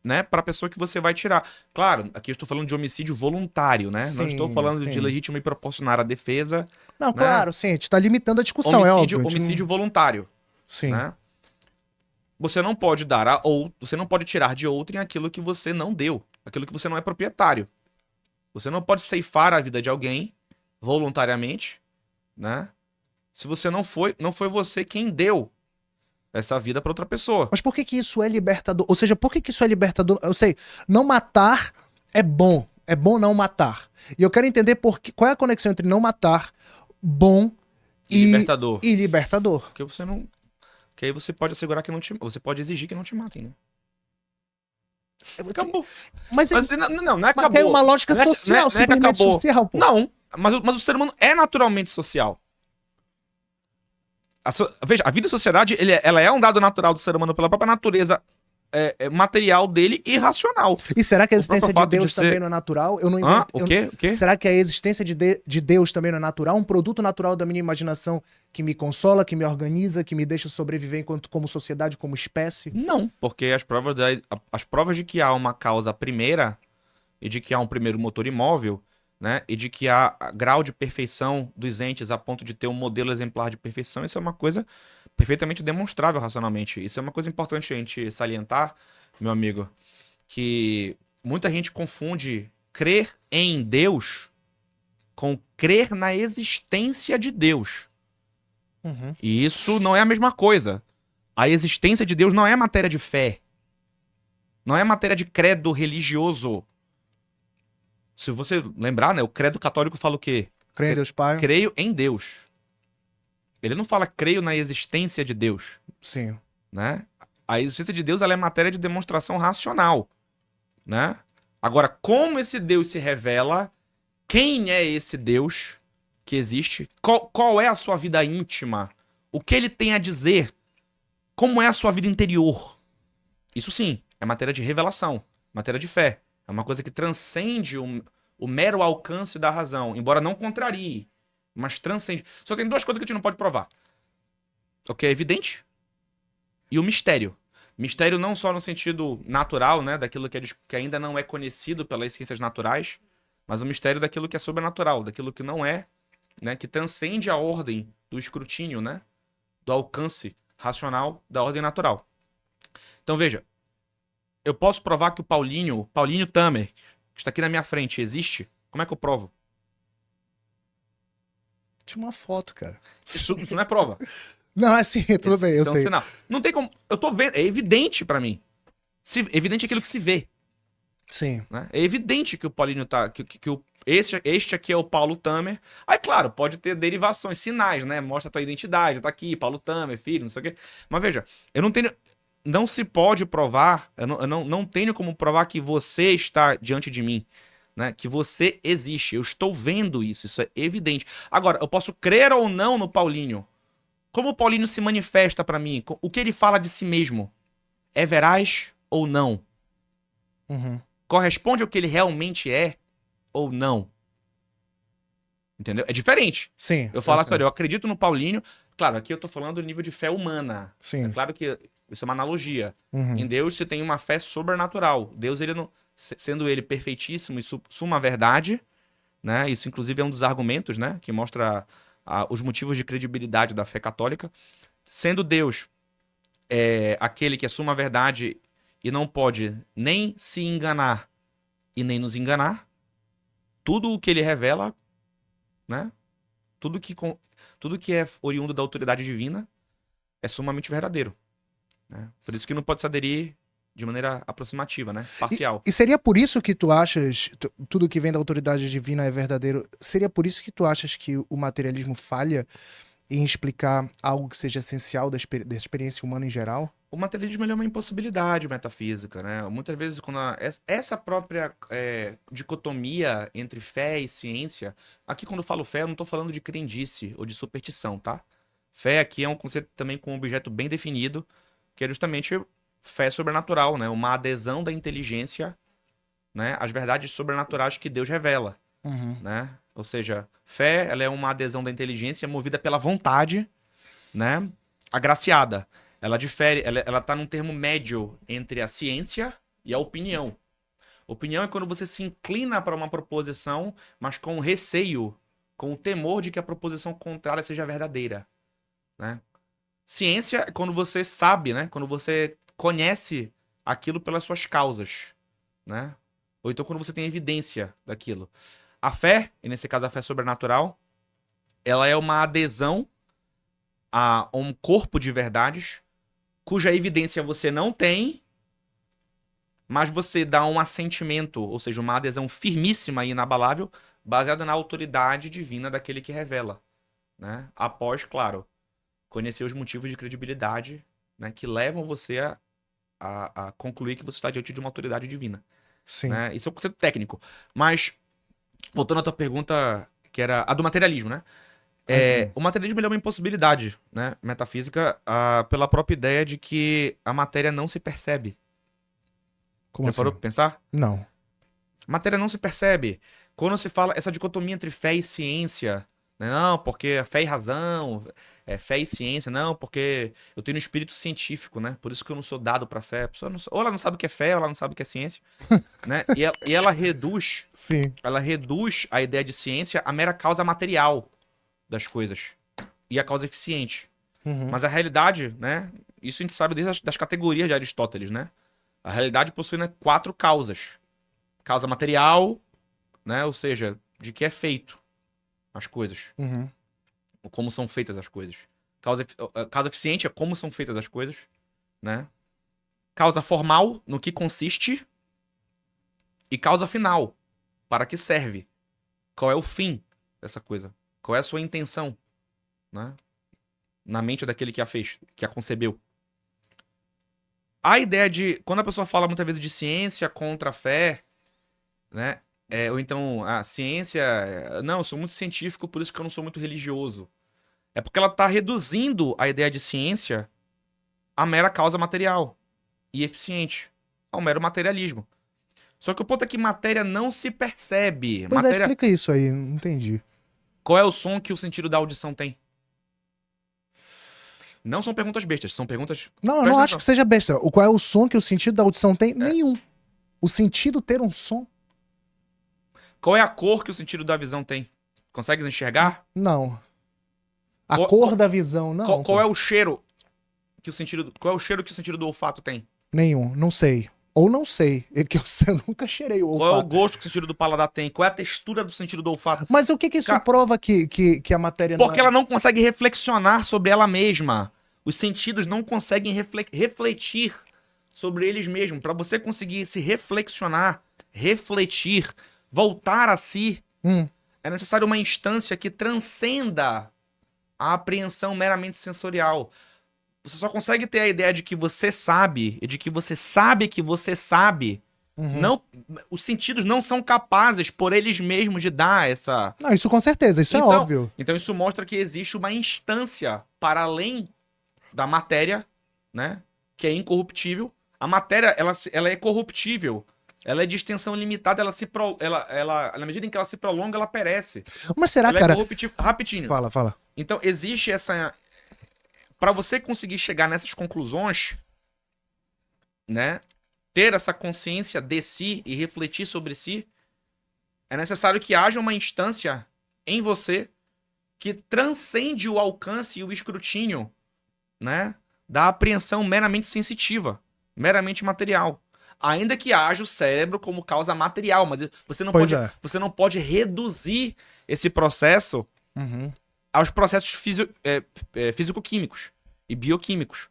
né, para a pessoa que você vai tirar. Claro, aqui eu estou falando de homicídio voluntário, né? Não estou Sim, falando de sim. legítimo e proporcionar a defesa. Não, né? claro, sim, a gente tá limitando a discussão, é óbvio. Homicídio voluntário, Sim. né? Você não pode dar você não pode tirar de outrem aquilo que você não deu, aquilo que você não é proprietário. Você não pode ceifar a vida de alguém voluntariamente, né? Se você não foi você quem deu essa vida para outra pessoa. Mas por que que isso é libertador? Ou seja, por que que isso é libertador? Eu sei, não matar é bom. É bom não matar. E eu quero entender qual é a conexão entre não matar, bom E libertador. e libertador. Porque você não. Que aí você pode assegurar que não te. Você pode exigir que não te matem, né? Acabou. Mas não é mas acabou. tem uma lógica Não é que- social, não é que simplesmente acabou. social, pô. Não, mas o ser humano é naturalmente social. Veja, a vida em sociedade, ela é um dado natural do ser humano pela própria natureza material dele e racional. E será que a O próprio existência de fato de Deus ser- também não é natural? Eu não Hã? invento. O quê? O quê? Será que a existência de Deus também não é natural? Um produto natural da minha imaginação que me consola, que me organiza, que me deixa sobreviver como sociedade, como espécie? Não, porque as provas de que há uma causa primeira e de que há um primeiro motor imóvel, né, e de que há grau de perfeição dos entes a ponto de ter um modelo exemplar de perfeição, isso é uma coisa perfeitamente demonstrável racionalmente. Isso é uma coisa importante a gente salientar, meu amigo, que muita gente confunde crer em Deus com crer na existência de Deus. Uhum. E isso não é a mesma coisa. A existência de Deus não é matéria de fé. Não é matéria de credo religioso. Se você lembrar, né, o credo católico fala o quê? Creio em Deus Pai? Creio em Deus. Ele não fala creio na existência de Deus, Sim. né? A existência de Deus ela é matéria de demonstração racional, né? Agora, como esse Deus se revela, quem é esse Deus que existe, qual é a sua vida íntima, o que ele tem a dizer, como é a sua vida interior. Isso sim, é matéria de revelação, matéria de fé. É uma coisa que transcende o mero alcance da razão, embora não contrarie, mas transcende. Só tem duas coisas que a gente não pode provar. O que é evidente e o mistério. Mistério não só no sentido natural, né, daquilo que ainda não é conhecido pelas ciências naturais, mas o mistério daquilo que é sobrenatural, daquilo que não é, né, que transcende a ordem do escrutínio, né, do alcance racional da ordem natural. Então veja, eu posso provar que o Paulinho Tamer, que está aqui na minha frente, existe? Como é que eu provo? Tinha uma foto, cara. Isso não é prova. Não, é sim, tudo bem, eu Então, sei. final. Não tem como. Eu tô vendo. É evidente pra mim. Evidente é aquilo que se vê. Sim. Né? É evidente que o Paulinho tá. Este aqui é o Paulo Tamer. Aí, claro, pode ter derivações, sinais, né? Mostra a tua identidade, tá aqui, Paulo Tamer, filho, não sei o quê. Mas veja, eu não tenho. Não se pode provar. Eu não tenho como provar que você está diante de mim. Né? Que você existe. Eu estou vendo isso. Isso é evidente. Agora, eu posso crer ou não no Paulinho. Como o Paulinho se manifesta pra mim? O que ele fala de si mesmo? É veraz ou não? Uhum. Corresponde ao que ele realmente é ou não? Entendeu? É diferente. Sim. Eu falo sei. assim, eu acredito no Paulinho. Claro, aqui eu tô falando do nível de fé humana. Sim. É claro que isso é uma analogia. Uhum. Em Deus você tem uma fé sobrenatural. Deus, ele não, sendo ele perfeitíssimo e suma verdade, né? Isso inclusive é um dos argumentos, né, que mostra os motivos de credibilidade da fé católica. Sendo Deus aquele que assuma a verdade e não pode nem se enganar e nem nos enganar, tudo o que ele revela, né? Tudo que é oriundo da autoridade divina é sumamente verdadeiro. Né? Por isso que não pode se aderir de maneira aproximativa, né? Parcial. E seria por isso que tu achas, tudo que vem da autoridade divina é verdadeiro, seria por isso que tu achas que o materialismo falha em explicar algo que seja essencial da experiência humana em geral? O materialismo ele é uma impossibilidade metafísica, né? Muitas vezes, quando essa própria dicotomia entre fé e ciência, aqui quando eu falo fé, eu não estou falando de crendice ou de superstição, tá? Fé aqui é um conceito também com um objeto bem definido, que é justamente fé sobrenatural, né? Uma adesão da inteligência, né? Às verdades sobrenaturais que Deus revela, né? Ou seja, fé ela é uma adesão da inteligência movida pela vontade, né? Agraciada. Ela difere, ela tá num termo médio entre a ciência e a opinião. Opinião é quando você se inclina para uma proposição, mas com receio, com o temor de que a proposição contrária seja verdadeira, né? Ciência é quando você sabe, né? Quando você conhece aquilo pelas suas causas, né? Ou então quando você tem evidência daquilo. A fé, e nesse caso a fé sobrenatural, ela é uma adesão a um corpo de verdades cuja evidência você não tem, mas você dá um assentimento, ou seja, uma adesão firmíssima e inabalável, baseada na autoridade divina daquele que revela, né? Após, claro, conhecer os motivos de credibilidade, né, que levam você a concluir que você está diante de uma autoridade divina. Sim. Né? Isso é um conceito técnico. Mas, voltando à tua pergunta, que era a do materialismo, né? O materialismo ele é uma impossibilidade, né, metafísica, pela própria ideia de que a matéria não se percebe. Como Já assim? parou pra pensar? Não. Matéria não se percebe. Quando se fala essa dicotomia entre fé e ciência, né? Não, porque a fé e razão, fé e ciência, não, porque eu tenho um espírito científico, né? Por isso que eu não sou dado pra fé. A pessoa não, ou ela não sabe o que é fé, ou ela não sabe o que é ciência, né? E ela reduz, Sim. ela reduz a ideia de ciência à mera causa material das coisas e a causa eficiente. Mas a realidade, né? Isso a gente sabe desde das categorias de Aristóteles, né? A realidade possui, né, 4 causas. Causa material, né? Ou seja, de que é feito as coisas. Ou como são feitas as coisas. Causa eficiente é como são feitas as coisas, né? Causa formal, no que consiste. E causa final, para que serve. Qual é o fim dessa coisa? Qual é a sua intenção, né? Na mente daquele que a fez, que a concebeu. A ideia de... Quando a pessoa fala muitas vezes de ciência contra a fé, né? Ou então, a ciência... Não, eu sou muito científico, por isso que eu não sou muito religioso. É porque ela está reduzindo a ideia de ciência à mera causa material e eficiente, ao mero materialismo. Só que o ponto é que matéria não se percebe. Pois matéria... explica isso aí, não entendi. Qual é o som que o sentido da audição tem? Não são perguntas bestas, são perguntas... Não, eu não acho que seja besta. Qual é o som que o sentido da audição tem? Nenhum. O sentido ter um som? Qual é a cor que o sentido da visão tem? Consegues enxergar? Não. A cor da visão, não. Qual é o cheiro que o sentido... Qual é o cheiro que o sentido do olfato tem? Nenhum, não sei. Ou não sei, é que eu nunca cheirei o olfato. Qual é o gosto que o sentido do paladar tem? Qual é a textura do sentido do olfato? Mas o que isso prova que a matéria não... Porque ela não consegue reflexionar sobre ela mesma. Os sentidos não conseguem refletir sobre eles mesmos. Para você conseguir se reflexionar, refletir, voltar a si, é necessário uma instância que transcenda a apreensão meramente sensorial. Você só consegue ter a ideia de que você sabe e de que você sabe que você sabe. Não, os sentidos não são capazes por eles mesmos de dar essa... Não, isso com certeza, isso é óbvio. Então isso mostra que existe uma instância para além da matéria, né? Que é incorruptível. A matéria, ela é corruptível. Ela é de extensão limitada, na medida em que ela se prolonga, ela perece. Mas será, ela cara... é corruptível. Rapidinho. Fala. Então, existe essa... Para você conseguir chegar nessas conclusões, né? Ter essa consciência de si e refletir sobre si, é necessário que haja uma instância em você que transcende o alcance e o escrutínio, né, da apreensão meramente sensitiva, meramente material. Ainda que haja o cérebro como causa material, mas você não pode reduzir esse processo aos processos físico-químicos e bioquímicos,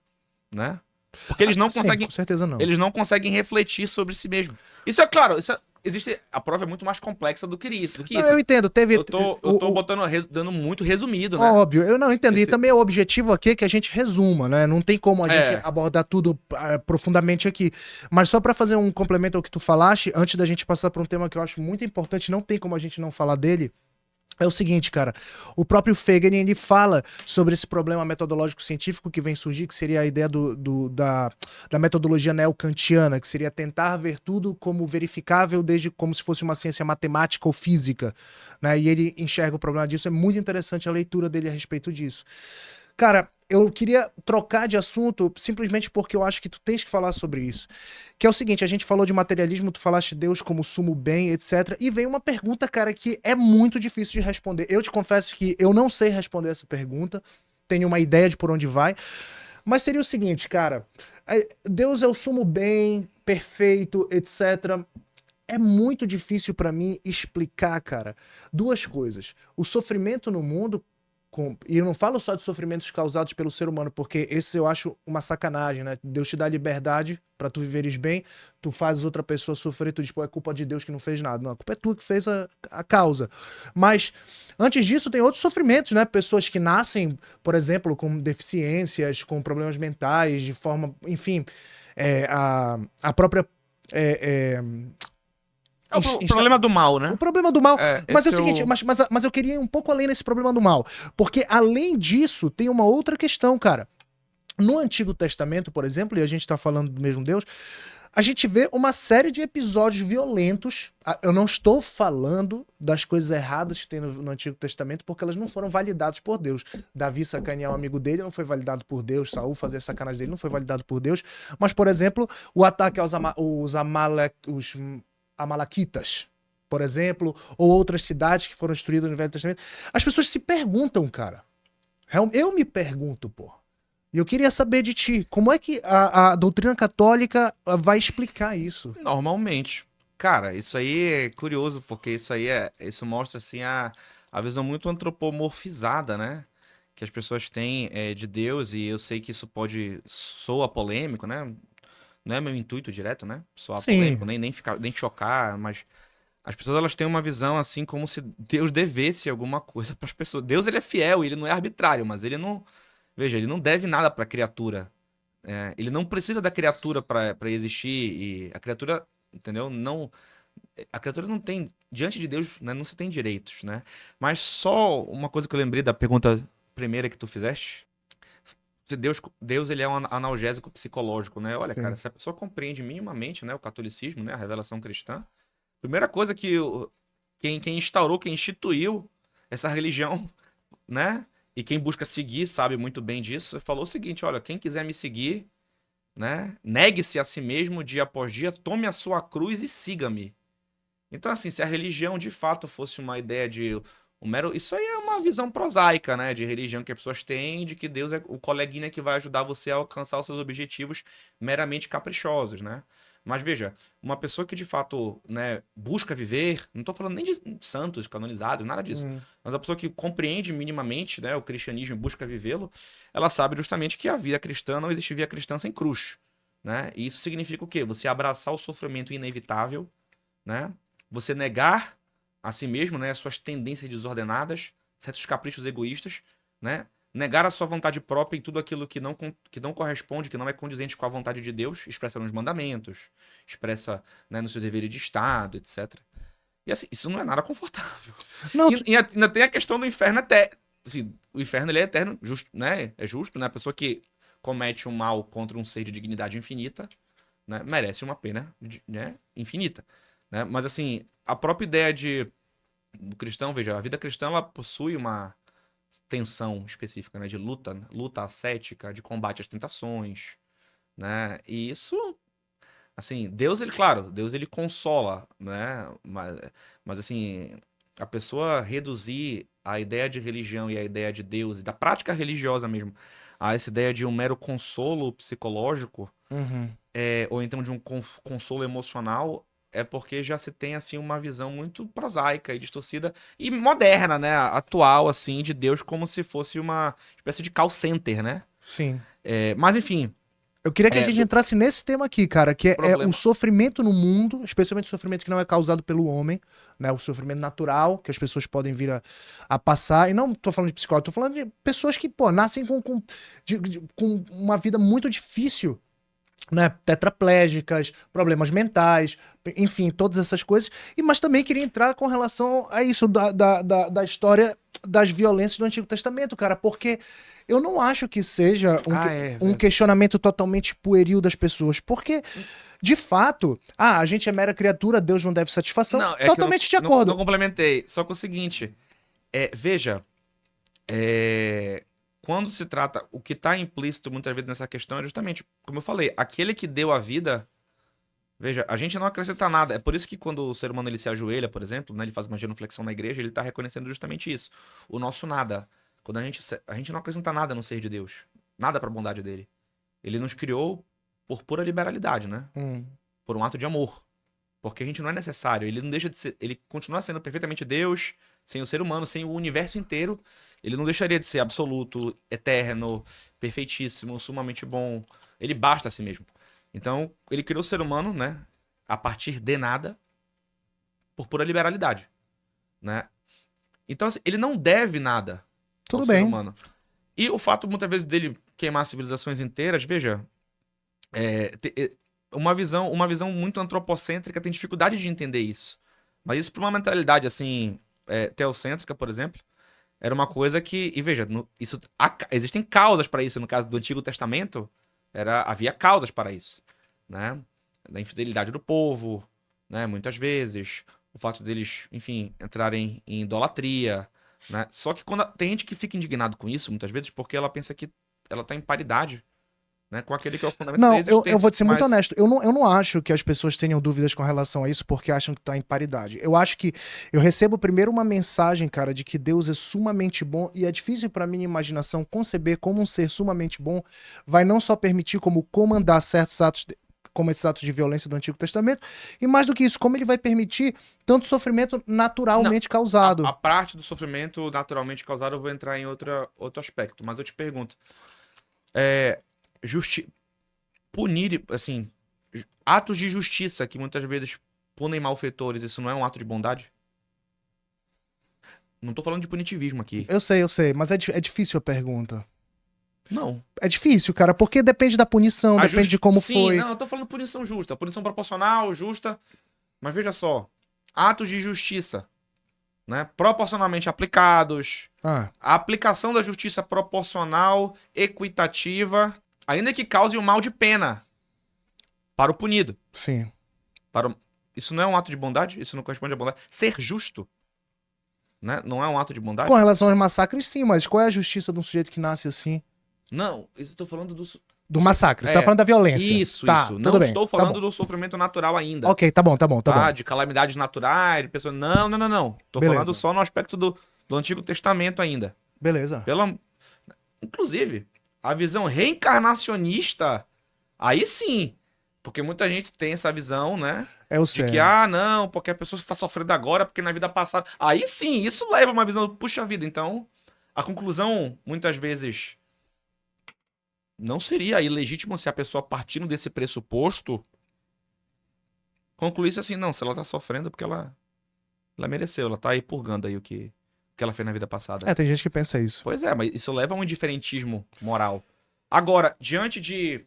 né? Porque eles não Sim, conseguem, com certeza não. eles não conseguem refletir sobre si mesmo. Isso é claro, existe, a prova é muito mais complexa do que isso. Não, eu entendo, teve... Eu tô botando, dando muito resumido, né? Óbvio, eu não entendo. E Esse- também o objetivo aqui é que a gente resuma, né? Não tem como a gente É, abordar tudo profundamente aqui. Mas só pra fazer um complemento ao que tu falaste, antes da gente passar pra um tema que eu acho muito importante, não tem como a gente não falar dele. É o seguinte, cara, o próprio Feigen, ele fala sobre esse problema metodológico científico que vem surgir, que seria a ideia da metodologia neocantiana, que seria tentar ver tudo como verificável, desde como se fosse uma ciência matemática ou física, né? E ele enxerga o problema disso, é muito interessante a leitura dele a respeito disso. Cara, eu queria trocar de assunto simplesmente porque eu acho que tu tens que falar sobre isso. Que é o seguinte, a gente falou de materialismo, tu falaste Deus como sumo bem, etc. E vem uma pergunta, cara, que é muito difícil de responder. Eu te confesso que eu não sei responder essa pergunta, tenho uma ideia de por onde vai, mas seria o seguinte, cara, Deus é o sumo bem, perfeito, etc. É muito difícil pra mim explicar, cara, duas coisas. O sofrimento no mundo, e eu não falo só de sofrimentos causados pelo ser humano, porque esse eu acho uma sacanagem, né? Deus te dá liberdade pra tu viveres bem, tu fazes outra pessoa sofrer, tu diz, pô, é culpa de Deus que não fez nada. Não, a culpa é tu que fez a causa. Mas, antes disso, tem outros sofrimentos, né? Pessoas que nascem, por exemplo, com deficiências, com problemas mentais, de forma, enfim, a própria... é, é, é o problema do mal, o né? problema do mal. Mas é o Esse é seguinte, o... mas eu queria ir um pouco além desse problema do mal. Porque além disso, tem uma outra questão, cara. No Antigo Testamento, por exemplo, e a gente tá falando do mesmo Deus, a gente vê uma série de episódios violentos. Eu não estou falando das coisas erradas que tem no Antigo Testamento, porque elas não foram validadas por Deus. Davi sacanear um amigo dele não foi validado por Deus. Saul fazer sacanagem dele não foi validado por Deus. Mas, por exemplo, o ataque aos os Amalequitas, por exemplo, ou outras cidades que foram destruídas no Velho Testamento. As pessoas se perguntam, cara. Eu me pergunto, pô. E eu queria saber de ti, como é que a doutrina católica vai explicar isso? Normalmente. Cara, isso aí é curioso, porque isso mostra, assim, a visão muito antropomorfizada, né? Que as pessoas têm de Deus, e eu sei que isso soa polêmico, né? Não é meu intuito direto, né? Soar polêmico, Sim. nem chocar, mas as pessoas, elas têm uma visão assim como se Deus devesse alguma coisa para as pessoas. Deus, ele é fiel, ele não é arbitrário, mas ele não, veja, ele não deve nada para a criatura. Ele não precisa da criatura para existir, e a criatura, entendeu? Não, a criatura não tem, diante de Deus, né, não se tem direitos, né? Mas só uma coisa que eu lembrei da pergunta primeira que tu fizeste, se Deus, ele é um analgésico psicológico, né? Olha, cara, Sim. se a pessoa compreende minimamente, né, o catolicismo, né, a revelação cristã, primeira coisa que quem instaurou, quem instituiu essa religião, né? E quem busca seguir sabe muito bem disso. Falou o seguinte: olha, quem quiser me seguir, né? Negue-se a si mesmo dia após dia, tome a sua cruz e siga-me. Então, assim, se a religião de fato fosse uma ideia de um mero. Isso aí é uma visão prosaica, né? De religião que as pessoas têm, de que Deus é o coleguinha que vai ajudar você a alcançar os seus objetivos meramente caprichosos, né? Mas veja, uma pessoa que de fato, né, busca viver, não estou falando nem de santos canonizados, nada disso, Hum. mas a pessoa que compreende minimamente, né, o cristianismo e busca vivê-lo, ela sabe justamente que a vida cristã não existe vida cristã sem cruz, né? E isso significa o quê? Você abraçar o sofrimento inevitável, né? Você negar a si mesmo, né, as suas tendências desordenadas, certos caprichos egoístas, né? Negar a sua vontade própria em tudo aquilo que não corresponde, que não é condizente com a vontade de Deus, expressa nos mandamentos, expressa, né, no seu dever de Estado, etc. E assim, isso não é nada confortável. Não, E ainda tem a questão do inferno eterno. Assim, o inferno, ele é eterno, justo, né? É justo, né? A pessoa que comete um mal contra um ser de dignidade infinita, né, merece uma pena, né, infinita, né? Mas assim, a própria ideia do cristão, veja, a vida cristã, ela possui uma tensão específica, né, de luta ascética, de combate às tentações, né? E isso, assim, Deus, ele, claro, Deus, ele consola, né? Mas assim, a pessoa reduzir a ideia de religião e a ideia de Deus e da prática religiosa mesmo a essa ideia de um mero consolo psicológico, uhum. ou então de um consolo emocional, é porque já se tem assim uma visão muito prosaica e distorcida e moderna, né, atual, assim, de Deus como se fosse uma espécie de call center, né? Sim. Mas enfim, Eu queria que a É, gente do entrasse nesse tema aqui, cara, que é o problema. sofrimento no mundo, especialmente o sofrimento que não é causado pelo homem, né? O sofrimento natural que as pessoas podem vir a passar. E não tô falando de psicólogo, tô falando de pessoas que, pô, nascem com uma vida muito difícil, né, tetraplégicas, problemas mentais, enfim, todas essas coisas. Mas também queria entrar com relação a isso da história das violências do Antigo Testamento, cara, porque eu não acho que seja Ah, é, um velho. questionamento totalmente pueril das pessoas, porque, de fato, a gente é mera criatura, Deus não deve satisfação, Não, é que eu totalmente de não acordo. complementei. Só que é o seguinte, veja, quando se trata, o que está implícito muitas vezes nessa questão é justamente, como eu falei, aquele que deu a vida. Veja, a gente não acrescenta nada. É por isso que quando o ser humano ele se ajoelha, por exemplo, né, ele faz uma genuflexão na igreja, ele está reconhecendo justamente isso. O nosso nada. Quando a gente não acrescenta nada no ser de Deus. Nada para a bondade dele. Ele nos criou por pura liberalidade, né? Hum. Por um ato de amor. Porque a gente não é necessário. Ele não deixa de ser. Ele continua sendo perfeitamente Deus, sem o ser humano, sem o universo inteiro. Ele não deixaria de ser absoluto, eterno, perfeitíssimo, sumamente bom. Ele basta a si mesmo. Então, ele criou o ser humano, né? A partir de nada, por pura liberalidade, né? Então, assim, ele não deve nada ao Tudo ser bem. humano. E o fato, muitas vezes, dele queimar civilizações inteiras, veja, uma visão muito antropocêntrica tem dificuldade de entender isso. Mas isso, para uma mentalidade, assim, teocêntrica, por exemplo, era uma coisa que. E veja, existem causas para isso. No caso do Antigo Testamento, havia causas para isso, né? Da infidelidade do povo, né? Muitas vezes. O fato deles, enfim, entrarem em idolatria, né? Só que tem gente que fica indignado com isso, muitas vezes, porque ela pensa que ela está em paridade, né? Com aquele que é o fundamento da Não, eu existência. vou te ser muito Mas honesto. Eu não acho que as pessoas tenham dúvidas com relação a isso porque acham que tá em paridade. Eu acho que eu recebo primeiro uma mensagem, cara, de que Deus é sumamente bom e é difícil pra minha imaginação conceber como um ser sumamente bom vai não só permitir como comandar certos atos, como esses atos de violência do Antigo Testamento, e mais do que isso, como ele vai permitir tanto sofrimento não, naturalmente a causado. parte do sofrimento naturalmente causado eu vou entrar em outro aspecto. Mas eu te pergunto, é, justi punir, assim, atos de justiça que muitas vezes punem malfeitores, isso não é um ato de bondade? Não tô falando de punitivismo aqui. Eu sei, mas é difícil a pergunta. Não. É difícil, cara, porque depende da punição, depende de como Sim, foi. não, eu tô falando punição justa, punição proporcional, justa. Mas veja só, atos de justiça, né, proporcionalmente aplicados, Ah, a aplicação da justiça proporcional, equitativa, ainda que cause um mal de pena para o punido. sim. Para o... Isso não é um ato de bondade? Isso não corresponde à bondade? Ser justo, né, não é um ato de Com bondade? relação aos massacres, sim, mas qual é a justiça de um sujeito que nasce assim? Não, isso eu tô falando Do massacre, tá É, falando da violência. isso, Tá, isso. tudo Não bem, estou tá falando bom. do sofrimento natural ainda. Ok, tá bom, tá bom, tá Tá? bom. De calamidades naturais, de pessoas. Não, não, não, não. Tô falando Beleza, só no aspecto do Antigo Testamento ainda. beleza. Pela... Inclusive, a visão reencarnacionista, aí sim. Porque muita gente tem essa visão, né? Eu De que, sei. não, porque a pessoa está sofrendo agora, porque na vida passada. Aí sim, isso leva a uma visão, puxa vida. Então, a conclusão, muitas vezes, não seria ilegítimo se a pessoa partindo desse pressuposto concluísse assim, não, se ela tá sofrendo é porque ela mereceu, ela tá aí purgando aí o que ela fez na vida passada. É, tem gente que pensa isso. Pois é, mas isso leva a um indiferentismo moral. Agora, diante de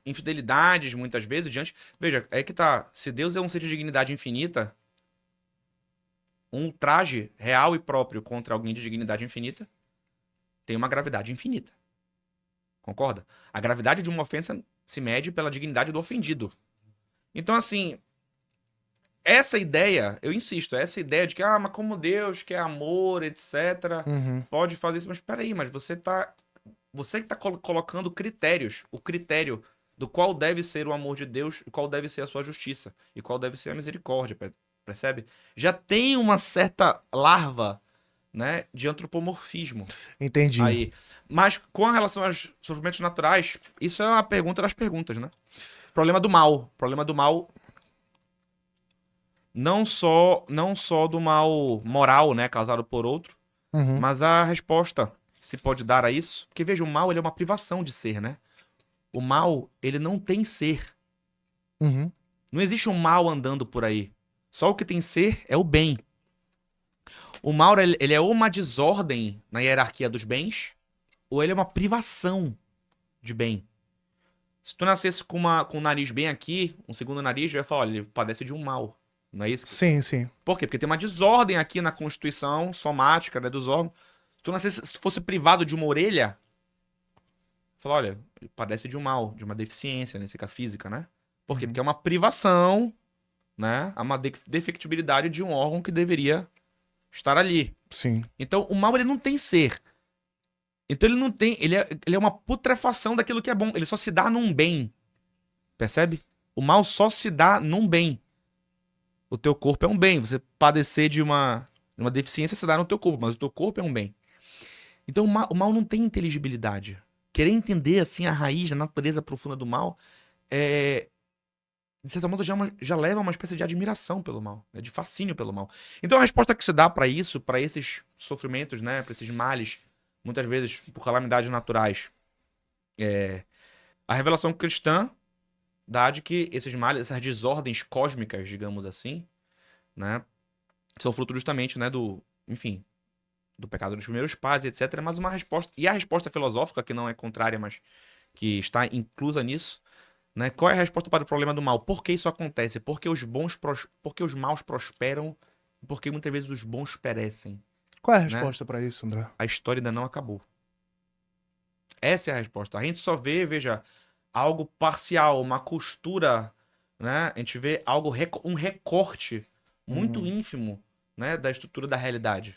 infidelidades, muitas vezes, veja, é que tá, se Deus é um ser de dignidade infinita, um traje real e próprio contra alguém de dignidade infinita tem uma gravidade infinita. Concorda? A gravidade de uma ofensa se mede pela dignidade do ofendido. Então, assim, essa ideia, eu insisto, essa ideia de que, mas como Deus, que é amor, etc., Uhum. pode fazer isso, mas peraí, mas você que tá colocando critérios, o critério do qual deve ser o amor de Deus, e qual deve ser a sua justiça, e qual deve ser a misericórdia, percebe? Já tem uma certa larva, né, de antropomorfismo Entendi. aí. Mas com relação aos sofrimentos naturais, isso é uma pergunta das perguntas, né? Problema do mal não só do mal moral, né, causado por outro, Uhum. mas a resposta se pode dar a isso, porque veja, o mal ele é uma privação de ser, né? O mal, ele não tem ser. Uhum. Não existe um mal andando por aí. Só o que tem ser é o bem. O mal, ele é uma desordem na hierarquia dos bens, ou ele é uma privação de bem. Se tu nascesse com o nariz bem aqui, um segundo nariz, eu ia falar, olha, ele padece de um mal. Não é isso? Sim, sim. Por quê? Porque tem uma desordem aqui na constituição somática, né, dos órgãos. Se tu fosse privado de uma orelha, fala, olha, ele padece de um mal, de uma deficiência, nesse caso física, né? Por quê? Uhum. Porque é uma privação, né? É uma defectibilidade de um órgão que deveria estar ali. Sim. Então, o mal, ele não tem ser. Então, ele não tem... Ele é uma putrefação daquilo que é bom. Ele só se dá num bem. Percebe? O mal só se dá num bem. O teu corpo é um bem. Você padecer de uma deficiência se dá no teu corpo, mas o teu corpo é um bem. Então, o mal não tem inteligibilidade. Querer entender, assim, a raiz, a natureza profunda do mal, de certa modo, já leva a uma espécie de admiração pelo mal, né? De fascínio pelo mal. Então, a resposta que se dá para isso, para esses sofrimentos, né? Para esses males, muitas vezes por calamidades naturais, a revelação cristã dá de que esses males, essas desordens cósmicas, digamos assim, né? São fruto justamente, né? Enfim, do pecado dos primeiros pais, etc. Mas uma resposta... E a resposta filosófica, que não é contrária, mas que está inclusa nisso, né? Qual é a resposta para o problema do mal? Por que isso acontece? Porque os maus prosperam e porque muitas vezes os bons perecem. Qual é a Né? resposta pra isso, André? A história ainda não acabou. Essa é a resposta. A gente só vê, veja, algo parcial, uma costura, né? A gente vê um recorte muito ínfimo, né? Da estrutura da realidade.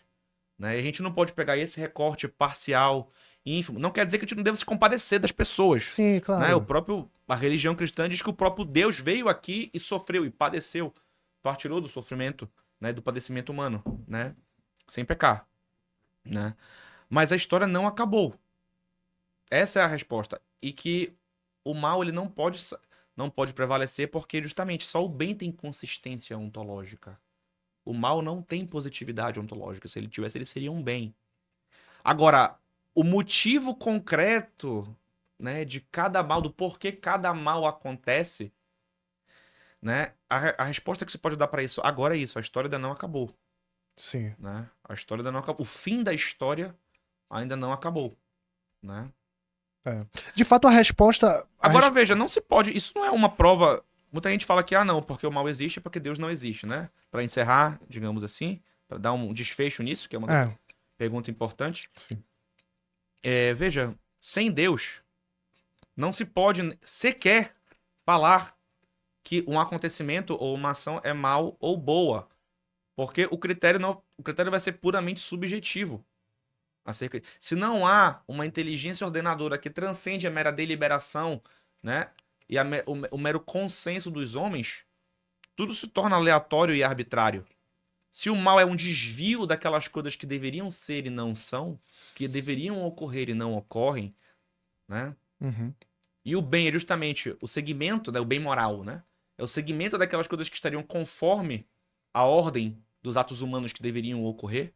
Né? E a gente não pode pegar esse recorte parcial, ínfimo. Não quer dizer que a gente não deva se compadecer das pessoas. Sim, Né? claro. A religião cristã diz que o próprio Deus veio aqui e sofreu e padeceu. Partilhou do sofrimento, né? Do padecimento humano, né? Sem pecar. Né? Mas a história não acabou. Essa é a resposta. E que o mal, ele não pode prevalecer porque justamente só o bem tem consistência ontológica. O mal não tem positividade ontológica. Se ele tivesse, ele seria um bem. Agora, o motivo concreto, né, de cada mal, do porquê cada mal acontece, né, a resposta que você pode dar para isso agora é isso. A história ainda não acabou. Sim. Né? A história ainda não acabou. O fim da história ainda não acabou. Né? De fato, a resposta... Agora, veja, não se pode... Isso não é uma prova... Muita gente fala que, não, porque o mal existe é porque Deus não existe, né? Para encerrar, digamos assim, para dar um desfecho nisso, que é uma pergunta importante. Sim. Veja, sem Deus, não se pode sequer falar que um acontecimento ou uma ação é mal ou boa. Porque o critério vai ser puramente subjetivo. Se não há uma inteligência ordenadora que transcende a mera deliberação, né, e o mero consenso dos homens, tudo se torna aleatório e arbitrário. Se o mal é um desvio daquelas coisas que deveriam ser e não são, que deveriam ocorrer e não ocorrem, né? Uhum. E o bem é justamente o segmento, né, o bem moral, né? É o segmento daquelas coisas que estariam conforme a ordem dos atos humanos que deveriam ocorrer.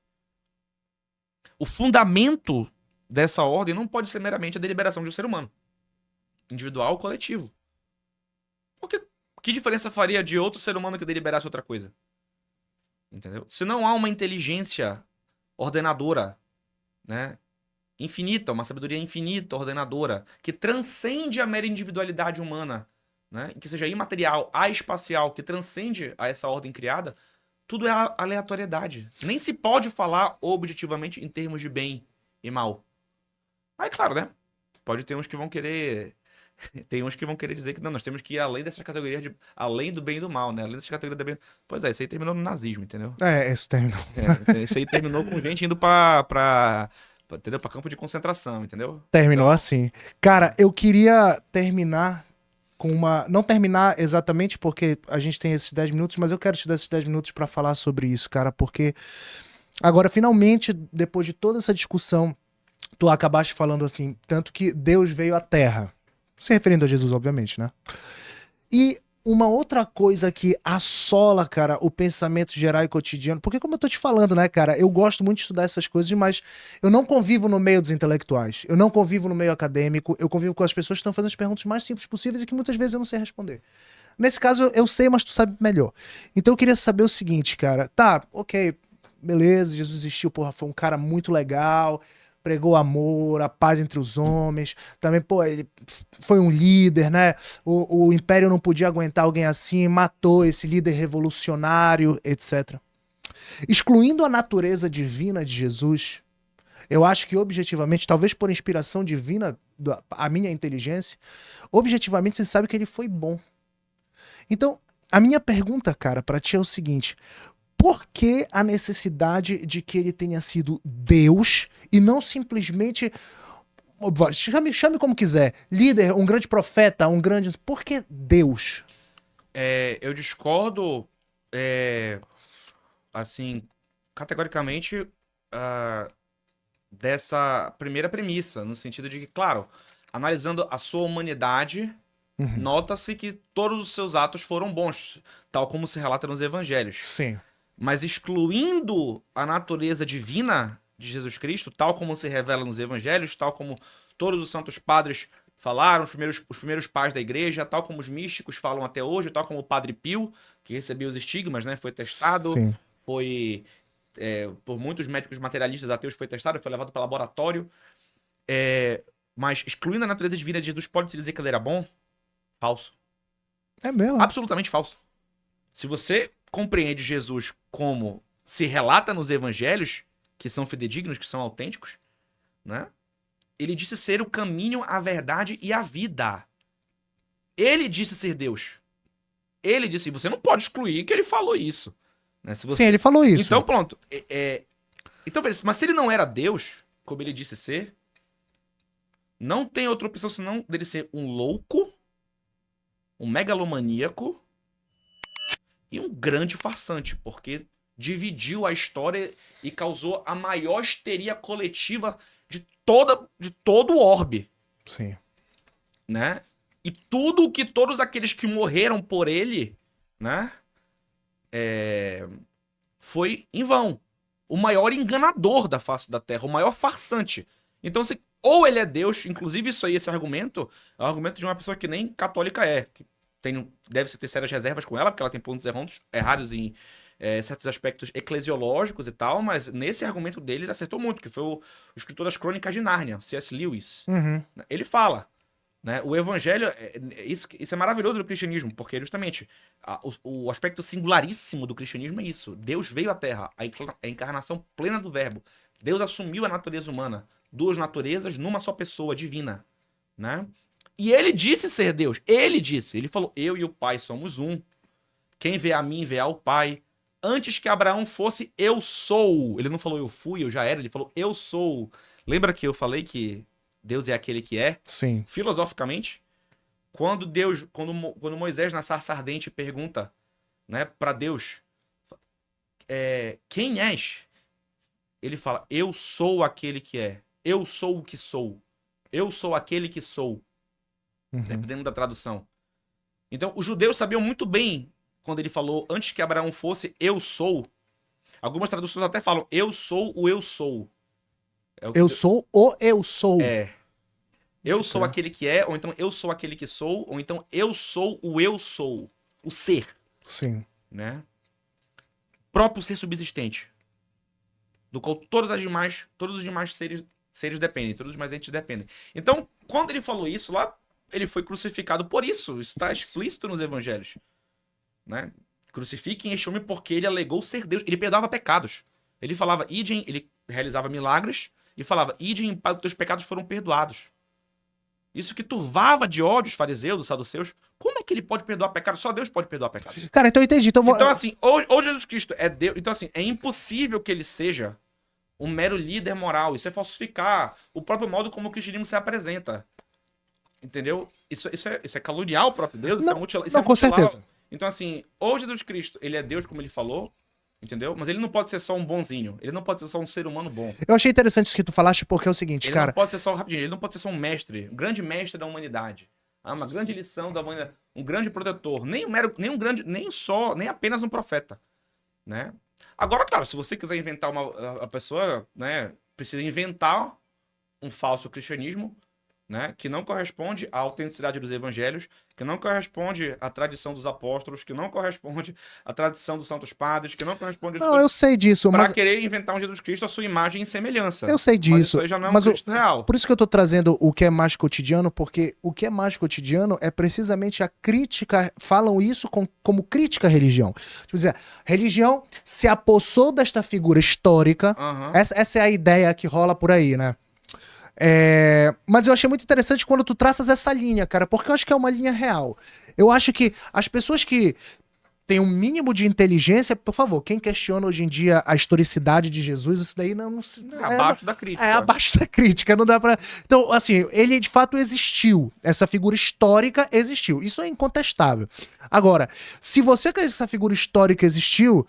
O fundamento dessa ordem não pode ser meramente a deliberação de um ser humano, individual ou coletivo. Porque que diferença faria de outro ser humano que deliberasse outra coisa? Entendeu? Se não há uma inteligência ordenadora, né, infinita, uma sabedoria infinita, ordenadora, que transcende a mera individualidade humana, né, que seja imaterial, espacial, que transcende a essa ordem criada, tudo é aleatoriedade. Nem se pode falar objetivamente em termos de bem e mal. Aí, claro, né? Pode ter uns que vão querer... Tem uns que vão querer dizer que não, nós temos que ir além dessas categorias além do bem e do mal, né? Além dessas categorias do bem... Pois é, isso aí terminou no nazismo, entendeu? Isso terminou. Isso aí terminou com gente indo pra campo de concentração, entendeu? Terminou assim. Cara, eu queria terminar com uma... Não terminar exatamente porque a gente tem esses 10 minutos, mas eu quero te dar esses 10 minutos pra falar sobre isso, cara, porque agora, finalmente, depois de toda essa discussão, tu acabaste falando assim, tanto que Deus veio à Terra. Se referindo a Jesus, obviamente, né? E uma outra coisa que assola, cara, o pensamento geral e cotidiano, porque como eu tô te falando, né, cara, eu gosto muito de estudar essas coisas, mas eu não convivo no meio dos intelectuais, eu não convivo no meio acadêmico, eu convivo com as pessoas que estão fazendo as perguntas mais simples possíveis e que muitas vezes eu não sei responder. Nesse caso, eu sei, mas tu sabe melhor. Então eu queria saber o seguinte, cara, tá, ok, beleza, Jesus existiu, porra, foi um cara muito legal, pregou amor, a paz entre os homens. Também, pô, ele foi um líder, né? O Império não podia aguentar alguém assim, matou esse líder revolucionário, etc. Excluindo a natureza divina de Jesus, eu acho que objetivamente, talvez por inspiração divina, a minha inteligência, objetivamente você sabe que ele foi bom. Então, a minha pergunta, cara, pra ti é o seguinte: por que a necessidade de que ele tenha sido Deus e não simplesmente, chame como quiser, líder, um grande profeta, um grande... Por que Deus? Eu discordo, assim, categoricamente, ah, dessa primeira premissa, no sentido de que, claro, analisando a sua humanidade, nota-se que todos os seus atos foram bons, tal como se relata nos evangelhos. Sim. Mas excluindo a natureza divina de Jesus Cristo, tal como se revela nos evangelhos, tal como todos os santos padres falaram, os primeiros pais da igreja, tal como os místicos falam até hoje, tal como o Padre Pio, que recebeu os estigmas, né, foi testado, Sim. foi, por muitos médicos materialistas ateus, foi testado, foi levado para laboratório. Mas excluindo a natureza divina de Jesus, pode-se dizer que ele era bom? Falso. É mesmo? Absolutamente falso. Se você compreende Jesus como se relata nos evangelhos, que são fidedignos, que são autênticos, né? Ele disse ser o caminho, a verdade e a vida. Ele disse ser Deus. Ele disse, e você não pode excluir que ele falou isso. Né? Se você... Sim, ele falou isso. Então, pronto. Então, mas se ele não era Deus, como ele disse ser, não tem outra opção senão dele ser um louco, um megalomaníaco e um grande farsante, porque dividiu a história e causou a maior histeria coletiva de todo o orbe. Sim. Né? E tudo que todos aqueles que morreram por ele, né, foi em vão. O maior enganador da face da Terra, o maior farsante. Então, ou ele é Deus, inclusive isso aí, esse argumento, é um argumento de uma pessoa que nem católica é, que deve ter sérias reservas com ela, porque ela tem pontos errados em certos aspectos eclesiológicos e tal, mas nesse argumento dele ele acertou muito, que foi o escritor das Crônicas de Nárnia, C.S. Lewis. Ele fala, né, o evangelho, isso é maravilhoso do cristianismo, porque justamente o aspecto singularíssimo do cristianismo é isso. Deus veio à Terra, a encarnação plena do verbo. Deus assumiu a natureza humana, duas naturezas numa só pessoa divina, né? E ele disse ser Deus. Ele falou, eu e o Pai somos um. Quem vê a mim, vê ao Pai. Antes que Abraão fosse, eu sou. Ele não falou eu fui, eu já era. Ele falou eu sou. Lembra que eu falei que Deus é aquele que é? Sim. Filosoficamente, quando Moisés na sarça ardente pergunta, né, para Deus, quem és? Ele fala, eu sou aquele que é. Eu sou o que sou. Eu sou aquele que sou. Dependendo da tradução. Então, os judeus sabiam muito bem, quando ele falou, antes que Abraão fosse, eu sou. Algumas traduções até falam, eu sou o eu sou. Eu sou o eu sou. Eu sou aquele que é, ou então eu sou aquele que sou, ou então eu sou o eu sou. O ser. Sim. Né? Próprio ser subsistente. Do qual todos os demais seres dependem, todos os demais entes dependem. Então, quando ele falou isso lá, ele foi crucificado por isso. Isso está explícito nos evangelhos. Né? Crucifiquem este homem porque ele alegou ser Deus. Ele perdoava pecados. Ele falava, idem, ele realizava milagres e falava, idem, os teus pecados foram perdoados. Isso que turvava de ódio os fariseus, os saduceus. Como é que ele pode perdoar pecados? Só Deus pode perdoar pecados. Cara, então eu entendi. Então assim, ou Jesus Cristo é Deus. Então assim, é impossível que ele seja um mero líder moral. Isso é falsificar o próprio modo como o cristianismo se apresenta. Entendeu? Isso é caluniar o próprio Deus. Não, com certeza. Então assim, ou Jesus Cristo, ele é Deus como ele falou, entendeu? Mas ele não pode ser só um bonzinho. Ele não pode ser só um ser humano bom. Eu achei interessante isso que tu falaste, porque é o seguinte, ele cara... Não pode ser só, rapidinho, ele não pode ser só um mestre, um grande mestre da humanidade. uma grande lição da humanidade, um grande protetor, nem apenas um profeta, né? Agora, claro, se você quiser inventar a pessoa, né, precisa inventar um falso cristianismo, né, que não corresponde à autenticidade dos evangelhos, que não corresponde à tradição dos apóstolos, que não corresponde à tradição dos santos padres, que não corresponde... Não, eu sei disso, para mas... querer inventar um Jesus Cristo à sua imagem e semelhança. Eu sei Mas disso, isso aí já não é um mas Cristo real. por isso que eu tô trazendo o que é mais cotidiano, porque o que é mais cotidiano é precisamente a crítica, falam isso como crítica à religião. Tipo dizer, religião se apossou desta figura histórica, essa é a ideia que rola por aí, né? Mas eu achei muito interessante quando tu traças essa linha, cara, porque eu acho que é uma linha real. Eu acho que as pessoas que têm um mínimo de inteligência, por favor, quem questiona hoje em dia a historicidade de Jesus, isso daí não é abaixo da crítica. É abaixo da crítica, não dá pra... Então, assim, ele de fato existiu. Essa figura histórica existiu. Isso é incontestável. Agora, se você acredita que essa figura histórica existiu,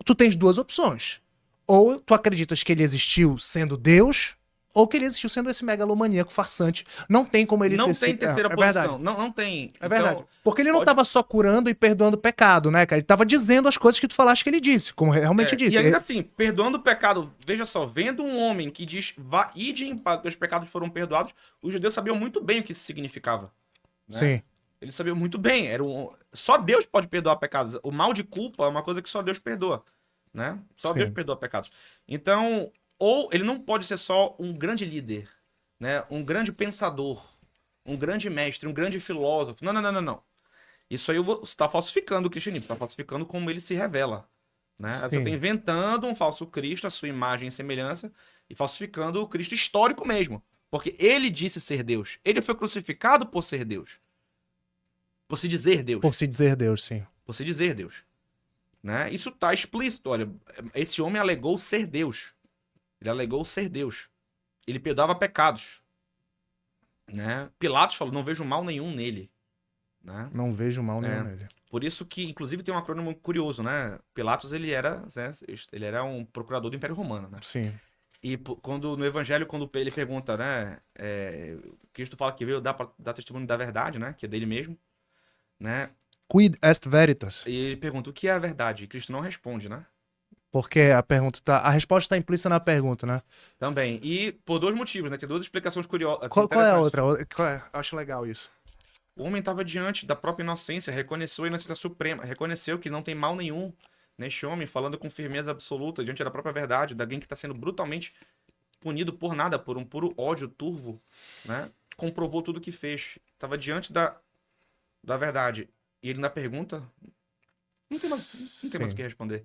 tu tens duas opções. Ou tu acreditas que ele existiu sendo Deus, ou que ele existiu sendo esse megalomaníaco farsante. Não tem como ele não ter tem sido... terceira posição. Não tem. É verdade. Porque ele não estava só curando e perdoando o pecado, né, cara? Ele estava dizendo as coisas que tu falaste que ele disse, como realmente disse. E ainda assim, perdoando o pecado, veja só, vendo um homem que diz, vá, ide em paz, os pecados foram perdoados, os judeus sabiam muito bem o que isso significava. Né? Sim. Eles sabiam muito bem. Só Deus pode perdoar pecados. O mal de culpa é uma coisa que só Deus perdoa. Né? Só Sim. Deus perdoa pecados. Então, ou ele não pode ser só um grande líder, né? Um grande pensador, um grande mestre, um grande filósofo. Não. Isso aí você está falsificando o cristianismo, está falsificando como ele se revela. Né? Você está inventando um falso Cristo, a sua imagem e semelhança, e falsificando o Cristo histórico mesmo. Porque ele disse ser Deus. Ele foi crucificado por ser Deus. Por se dizer Deus. Por se dizer Deus, sim. Por se dizer Deus. Né? Isso está explícito. Olha, esse homem alegou ser Deus. Ele alegou ser Deus. Ele perdoava pecados. Né? Pilatos falou, não vejo mal nenhum nele. Né? Não vejo mal nenhum nele. Por isso que, inclusive, tem um acrônimo curioso, né? Pilatos, ele era um procurador do Império Romano, né? Sim. E quando no Evangelho, quando ele pergunta, né? Cristo fala que veio dar testemunho da verdade, né? Que é dele mesmo, né? Quid est veritas? E ele pergunta, o que é a verdade? E Cristo não responde, né? Porque a resposta está implícita na pergunta, né? Também. E por dois motivos, né? Tem duas explicações curiosas. Qual é a outra? Eu acho legal isso. O homem estava diante da própria inocência, reconheceu a inocência suprema, reconheceu que não tem mal nenhum neste homem, falando com firmeza absoluta diante da própria verdade, de alguém que está sendo brutalmente punido por nada, por um puro ódio turvo, né? Comprovou tudo o que fez. Estava diante da verdade. E ele na pergunta, não tem mais o que responder,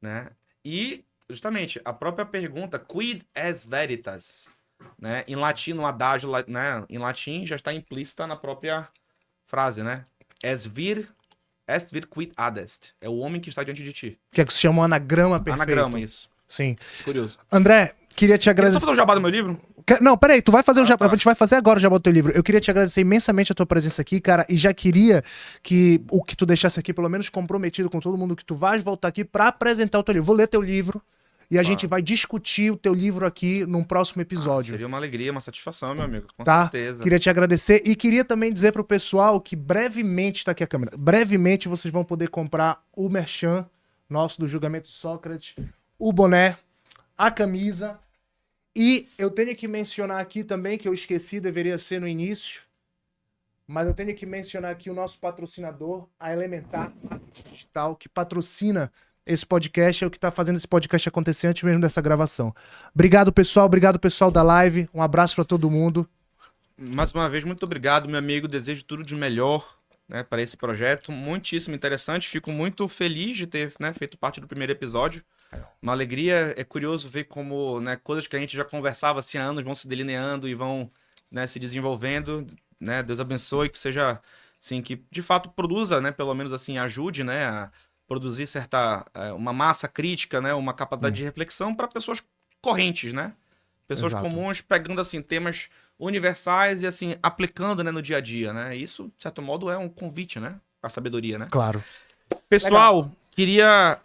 né? E, justamente, a própria pergunta, quid est veritas, né? Em latim, no adágio, né? Em latim, já está implícita na própria frase, né? Est vir quid adest. É o homem que está diante de ti. Que é que se chama um anagrama perfeito. Anagrama, isso. Sim. Curioso. André, queria te agradecer. Só fazer o jabá do meu livro? Não, peraí, tu vai fazer o jabá. Tá. A gente vai fazer agora o jabá do teu livro. Eu queria te agradecer imensamente a tua presença aqui, cara, e já queria que o que tu deixasse aqui, pelo menos comprometido com todo mundo, que tu vais voltar aqui pra apresentar o teu livro. Vou ler teu livro e a gente vai discutir o teu livro aqui num próximo episódio. Seria uma alegria, uma satisfação, meu amigo, com tá? certeza. Queria te agradecer e queria também dizer pro pessoal que brevemente, tá aqui a câmera, brevemente vocês vão poder comprar o merchan nosso do Julgamento de Sócrates, o boné, a camisa. E eu tenho que mencionar aqui também, que eu esqueci, deveria ser no início, mas eu tenho que mencionar aqui o nosso patrocinador, a Elementar Digital, que patrocina esse podcast, é o que tá fazendo esse podcast acontecer antes mesmo dessa gravação. Obrigado, pessoal da live, um abraço para todo mundo. Mais uma vez, muito obrigado, meu amigo, desejo tudo de melhor, né, para esse projeto, muitíssimo interessante, fico muito feliz de ter, né, feito parte do primeiro episódio. Uma alegria, é curioso ver como, né, coisas que a gente já conversava assim, há anos vão se delineando e vão, né, se desenvolvendo, né, Deus abençoe, que seja, assim, que de fato produza, né, pelo menos assim, ajude, né, a produzir uma massa crítica, né, uma capacidade de reflexão para pessoas correntes, né, pessoas comuns pegando, assim, temas universais e, assim, aplicando, né, no dia a dia, né, isso, de certo modo, é um convite, né, à sabedoria, né. Claro. Pessoal, queria...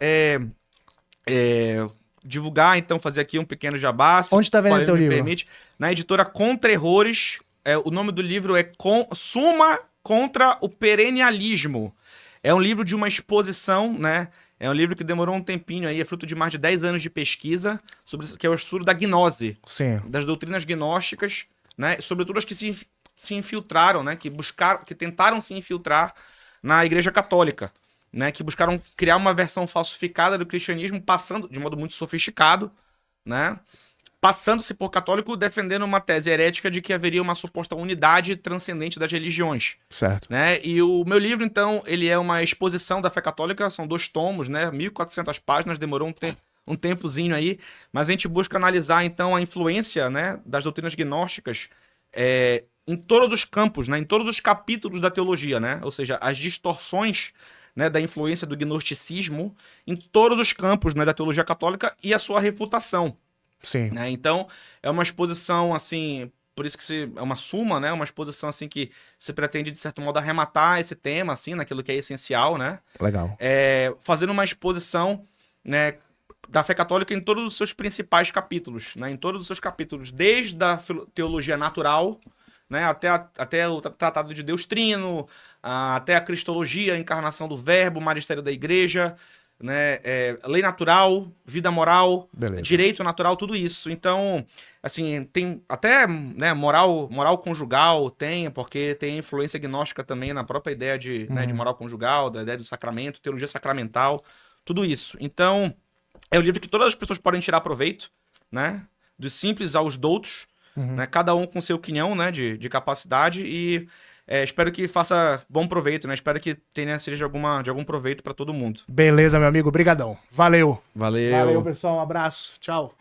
divulgar, então, fazer aqui um pequeno jabá. Onde tá vendo teu livro? Permite, na editora Contra Errores. O nome do livro é Suma contra o perennialismo. É um livro de uma exposição, né? É um livro que demorou um tempinho aí, é fruto de mais de 10 anos de pesquisa, que é o estudo da gnose, Sim. das doutrinas gnósticas, né? Sobretudo as que se infiltraram, né? Que tentaram se infiltrar na Igreja Católica, né? Que buscaram criar uma versão falsificada do cristianismo, passando de modo muito sofisticado, né? Passando-se por católico, defendendo uma tese herética de que haveria uma suposta unidade transcendente das religiões. Certo. Né? E o meu livro, então, ele é uma exposição da fé católica, são 2 tomos, né? 1.400 páginas, demorou um tempozinho aí, mas a gente busca analisar, então, a influência, né, das doutrinas gnósticas em todos os campos, né? Em todos os capítulos da teologia, né? Ou seja, as distorções, né, da influência do gnosticismo em todos os campos, né, da teologia católica e a sua refutação. Sim. Né? Então, é uma exposição, assim, por isso que é uma suma, né? Uma exposição, assim, que se pretende, de certo modo, arrematar esse tema, assim, naquilo que é essencial, né? Legal. Fazendo uma exposição, né, da fé católica em todos os seus principais capítulos, né? Em todos os seus capítulos, desde a teologia natural, né, até o Tratado de Deus Trino, até a Cristologia, a encarnação do Verbo, o magistério da Igreja, né, lei natural, vida moral, Beleza. direito natural, tudo isso. Então, assim, tem até, né, moral conjugal, porque tem influência gnóstica também na própria ideia né, de moral conjugal, da ideia do sacramento, teologia sacramental, tudo isso. Então, é um livro que todas as pessoas podem tirar proveito, né, dos simples aos doutos, né, cada um com seu quinhão, né, de capacidade, e espero que faça bom proveito, né? Espero que seja de algum proveito para todo mundo. Beleza, meu amigo. Obrigadão. Valeu. Valeu. Valeu, pessoal. Um abraço. Tchau.